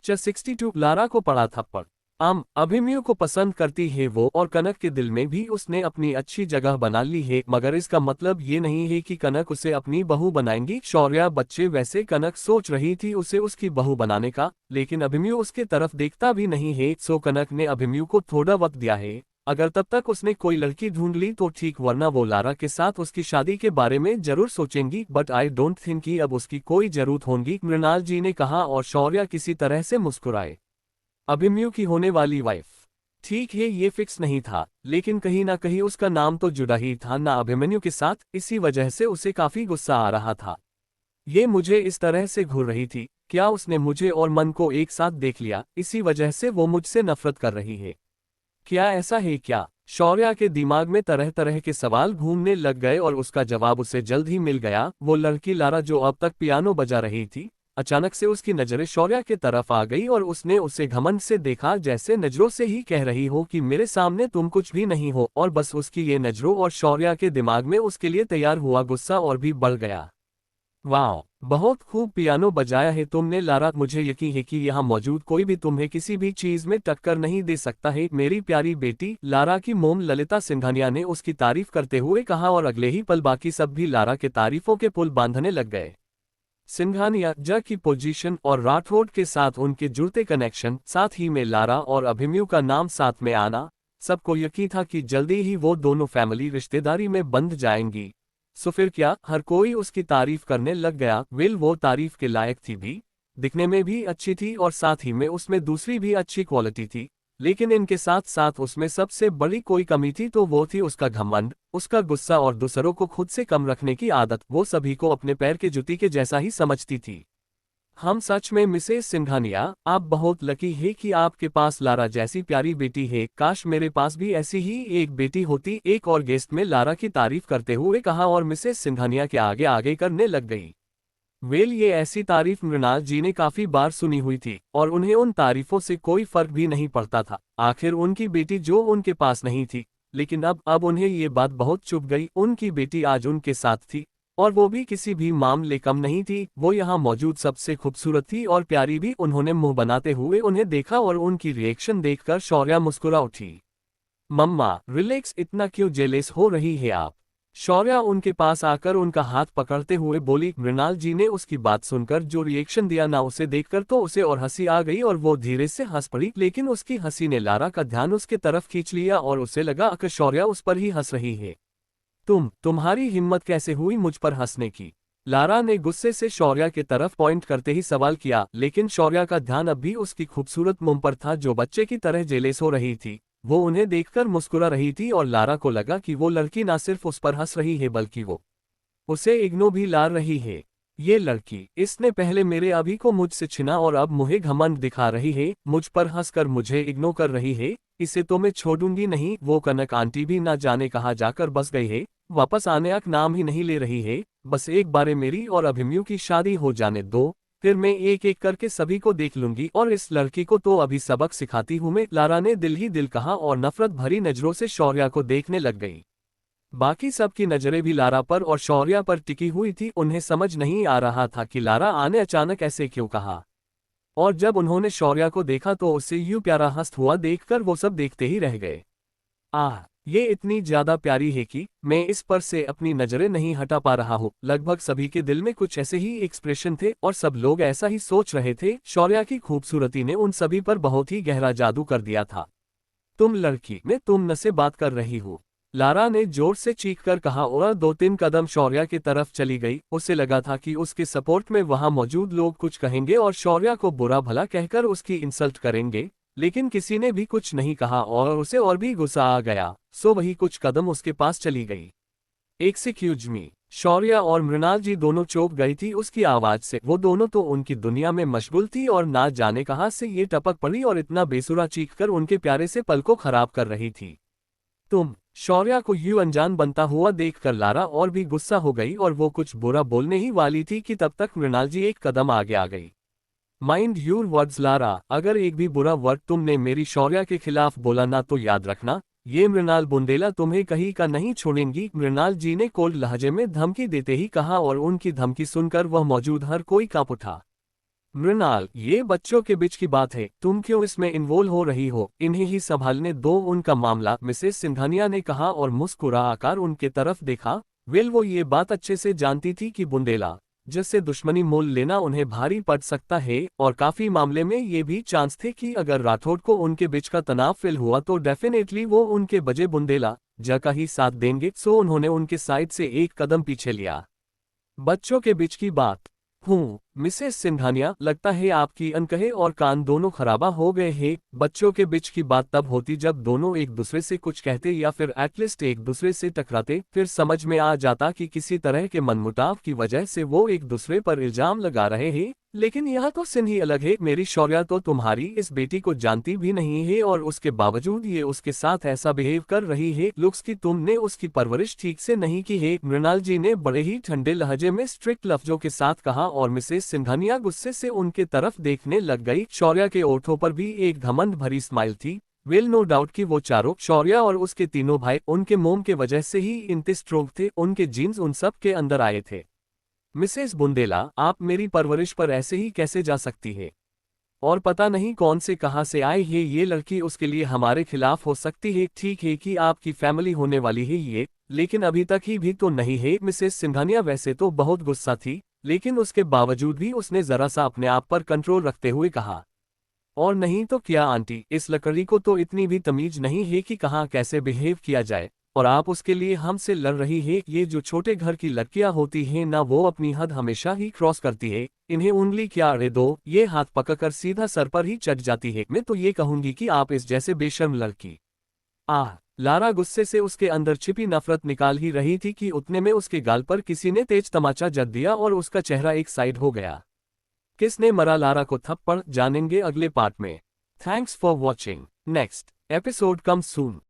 62 लारा को पड़ा थप्पड़। अभिमन्यु को पसंद करती है वो, और कनक के दिल में भी उसने अपनी अच्छी जगह बना ली है, मगर इसका मतलब ये नहीं है कि कनक उसे अपनी बहू बनाएंगी। शौर्या बच्चे, वैसे कनक सोच रही थी उसे उसकी बहू बनाने का, लेकिन अभिमन्यु उसके तरफ देखता भी नहीं है। सो कनक ने अभिमन्यु को थोड़ा वक्त दिया है। अगर तब तक उसने कोई लड़की ढूंढ ली तो ठीक, वरना वो लारा के साथ उसकी शादी के बारे में जरूर सोचेंगी। बट आई डोंट थिंक कि अब उसकी कोई जरूरत होगी, मृणाल जी ने कहा और शौर्या किसी तरह से मुस्कुराए। अभिमन्यु की होने वाली वाइफ, ठीक है, ये फिक्स नहीं था, लेकिन कहीं ना कहीं उसका नाम तो जुड़ा ही था ना अभिमन्यु के साथ। इसी वजह से उसे काफी गुस्सा आ रहा था। ये मुझे इस तरह से घूर रही थी, क्या उसने मुझे और मन को एक साथ देख लिया, इसी वजह से वो मुझसे नफरत कर रही है? क्या ऐसा है क्या? शौर्या के दिमाग में तरह तरह के सवाल घूमने लग गए और उसका जवाब उसे जल्द ही मिल गया। वो लड़की लारा जो अब तक पियानो बजा रही थी, अचानक से उसकी नजरें शौर्या के तरफ आ गई और उसने उसे घमंड से देखा, जैसे नजरों से ही कह रही हो कि मेरे सामने तुम कुछ भी नहीं हो। और बस उसकी ये नजरों और शौर्या के दिमाग में उसके लिए तैयार हुआ गुस्सा और भी बढ़ गया। वाह, बहुत खूब पियानो बजाया है तुमने लारा, मुझे यकीन है कि यहाँ मौजूद कोई भी तुम्हें किसी भी चीज में टक्कर नहीं दे सकता है, मेरी प्यारी बेटी। लारा की मोम ललिता सिंघानिया ने उसकी तारीफ करते हुए कहा और अगले ही पल बाकी सब भी लारा के तारीफों के पुल बांधने लग गए। सिंघानिया जग की पोजीशन और राठौड़ के साथ उनके जुड़ते कनेक्शन, साथ ही में लारा और अभिमन्यु का नाम साथ में आना, सबको यकीन था कि जल्दी ही वो दोनों फैमिली रिश्तेदारी में बंध जाएंगी। सो फिर क्या, हर कोई उसकी तारीफ करने लग गया। विल वो तारीफ के लायक थी भी? दिखने में भी अच्छी थी और साथ ही में उसमें दूसरी भी अच्छी क्वालिटी थी, लेकिन इनके साथ साथ उसमें सबसे बड़ी कोई कमी थी तो वो थी उसका घमंड, उसका गुस्सा और दूसरों को खुद से कम रखने की आदत। वो सभी को अपने पैर के जूती के जैसा ही समझती थी। हम सच में मिसेस सिंघानिया, आप बहुत लकी है कि आपके पास लारा जैसी प्यारी बेटी है। काश मेरे पास भी ऐसी ही एक बेटी होती, एक और गेस्ट में लारा की तारीफ करते हुए कहा और मिसेस सिंघानिया के आगे आगे करने लग गई। वेल, ये ऐसी तारीफ मृणाल जी ने काफी बार सुनी हुई थी और उन्हें उन तारीफों से कोई फर्क भी नहीं पड़ता था। आखिर उनकी बेटी जो उनके पास नहीं थी, लेकिन अब उन्हें ये बात बहुत चुभ गई। उनकी बेटी आज उनके साथ थी और वो भी किसी भी मामले कम नहीं थी। वो यहाँ मौजूद सबसे खूबसूरत थी और प्यारी भी। उन्होंने मुंह बनाते हुए उन्हें देखा और उनकी रिएक्शन देखकर शौर्या मुस्कुरा उठी। मम्मा रिलैक्स, इतना क्यों जेलेस हो रही है आप? शौर्या उनके पास आकर उनका हाथ पकड़ते हुए बोली। मृणाल जी ने उसकी बात सुनकर जो रिएक्शन दिया ना, उसे देखकर तो उसे और हंसी आ गई और वो धीरे से हंस पड़ी, लेकिन उसकी हंसी ने लारा का ध्यान उसके तरफ खींच लिया और उसे लगा कि शौर्या उस पर ही हंस रही है। तुम्हारी हिम्मत कैसे हुई मुझ पर हंसने की? लारा ने गुस्से से शौर्या के तरफ पॉइंट करते ही सवाल किया, लेकिन शौर्या का ध्यान अब भी उसकी खूबसूरत मुंह पर था जो बच्चे की तरह जेलेस हो रही थी। वो उन्हें देखकर मुस्कुरा रही थी और लारा को लगा कि वो लड़की ना सिर्फ उस पर हंस रही है बल्कि वो उसे इग्नो भी ला रही है। ये लड़की, इसने पहले मेरे अभी को मुझसे छिना और अब मुझे घमंड दिखा रही है, मुझ पर हंसकर मुझे इग्नो कर रही है। इसे तो मैं छोड़ूंगी नहीं। वो कनक आंटी भी ना जाने कहाँ जाकर बस गई है, वापस आने का नाम ही नहीं ले रही है। बस एक बार मेरी और अभिमन्यु की शादी हो जाने दो, फिर मैं एक एक करके सभी को देख लूंगी और इस लड़की को तो अभी सबक सिखाती हूँ मैं। लारा ने दिल ही दिल कहा और नफरत भरी नजरों से शौर्या को देखने लग गई। बाकी सबकी नजरें भी लारा पर और शौर्या पर टिकी हुई थी। उन्हें समझ नहीं आ रहा था कि लारा आने अचानक ऐसे क्यों कहा, और जब उन्होंने शौर्या को देखा तो उससे यूं प्यारा हंसता हुआ देखकर वो सब देखते ही रह गए। आह, ये इतनी ज्यादा प्यारी है कि मैं इस पर से अपनी नजरें नहीं हटा पा रहा हूँ। लगभग सभी के दिल में कुछ ऐसे ही एक्सप्रेशन थे और सब लोग ऐसा ही सोच रहे थे। शौर्या की खूबसूरती ने उन सभी पर बहुत ही गहरा जादू कर दिया था। तुम लड़की, मैं तुम न से बात कर रही हूँ, लारा ने जोर से चीखकर कहा और 2-3 कदम शौर्या की तरफ चली गई। उसे लगा था कि उसके सपोर्ट में वहां मौजूद लोग कुछ कहेंगे और शौर्या को बुरा भला कहकर उसकी इंसल्ट करेंगे, लेकिन किसी ने भी कुछ नहीं कहा और उसे और भी गुस्सा आ गया। सो वही कुछ कदम उसके पास चली गई। Excuse me. शौर्या और मृणाल जी दोनों चौंक गई थी उसकी आवाज से। वो दोनों तो उनकी दुनिया में मशगूल थी और ना जाने कहां से ये टपक पड़ी और इतना बेसुरा चीखकर उनके प्यारे से पल को खराब कर रही थी। तुम, शौर्या को यूं अनजान बनता हुआ देखकर लारा और भी गुस्सा हो गई और वो कुछ बुरा बोलने ही वाली थी कि तब तक मृणाल जी एक कदम आगे आ गई। माइंड योर वर्ड्स लारा, अगर एक भी बुरा वर्ड तुमने मेरी शौर्या के खिलाफ बोला ना तो याद रखना, ये मृणाल बुंदेला तुम्हें कहीं का नहीं छोड़ेंगी। मृणाल जी ने कोल्ड लहजे में धमकी देते ही कहा और उनकी धमकी सुनकर वह मौजूद हर कोई कांप उठा। मृणाल, ये बच्चों के बीच की बात है, तुम क्यों इसमें इन्वॉल्व हो रही हो? इन्हें ही संभालने दो उनका मामला, मिसेस सिंघानिया ने कहा और मुस्कुरा आकर उनके तरफ देखा। वेल, वो ये बात अच्छे से जानती थी कि बुंदेला जिससे दुश्मनी मोल लेना उन्हें भारी पड़ सकता है और काफी मामले में ये भी चांस थे कि अगर राठौड़ को उनके बीच का तनाव फील हुआ तो डेफिनेटली वो उनके बजे बुंदेला जा का ही साथ देंगे। सो उन्होंने उनके साइड से एक कदम पीछे लिया। बच्चों के बीच की बात? मिसेस सिंघानिया, लगता है आपकी अनकहे और कान दोनों खराबा हो गए हैं। बच्चों के बीच की बात तब होती जब दोनों एक दूसरे से कुछ कहते या फिर एटलीस्ट एक दूसरे से टकराते, फिर समझ में आ जाता कि किसी तरह के मनमुटाव की वजह से वो एक दूसरे पर इल्जाम लगा रहे हैं। लेकिन यह तो सीन ही अलग है। मेरी शौर्या तो तुम्हारी इस बेटी को जानती भी नहीं है और उसके बावजूद ये उसके साथ ऐसा बिहेव कर रही है। लुक्स की तुमने उसकी परवरिश ठीक से नहीं की है, मृणाल जी ने बड़े ही ठंडे लहजे में स्ट्रिक्ट लफ्जों के साथ कहा और मिसेस सिंघानिया गुस्से से उनके तरफ देखने लग गई। शौर्या के ओठों पर भी एक घमंड भरी स्माइल थी। वेल, नो डाउट कि वो चारों, शौर्या और उसके तीनों भाई, उनके मोम के वजह से ही इतने स्ट्रोंग थे। उनके जीन्स उन सब के अंदर आए थे। मिसेस बुंदेला, आप मेरी परवरिश पर ऐसे ही कैसे जा सकती है? और पता नहीं कौन से कहां से आए है ये लड़की, उसके लिए हमारे खिलाफ हो सकती है। ठीक है कि आपकी फैमिली होने वाली है ये, लेकिन अभी तक ही भी तो नहीं है। मिसेस सिंघानिया वैसे तो बहुत गुस्सा थी, लेकिन उसके बावजूद भी उसने जरा सा अपने आप पर कंट्रोल रखते हुए कहा, और नहीं तो क्या आंटी, इस लकड़ी को तो इतनी भी तमीज नहीं है कि कहाँ कैसे बिहेव किया जाए। और आप उसके लिए हमसे लड़ रही है। ये जो छोटे घर की लड़कियां होती हैं ना, वो अपनी हद हमेशा ही क्रॉस करती है। इन्हें उंगली क्या अड़े दो, ये हाथ पकड़कर सीधा सर पर ही चढ़ जाती है। मैं तो ये कहूंगी कि आप इस जैसे बेशर्म लड़की। लारा गुस्से से उसके अंदर छिपी नफरत निकाल ही रही थी कि उतने में उसके गाल पर किसी ने तेज तमाचा जड़ दिया और उसका चेहरा एक साइड हो गया। किसने मरा लारा को थप्पड़, जानेंगे अगले पार्ट में। Thanks for watching. Next episode come soon.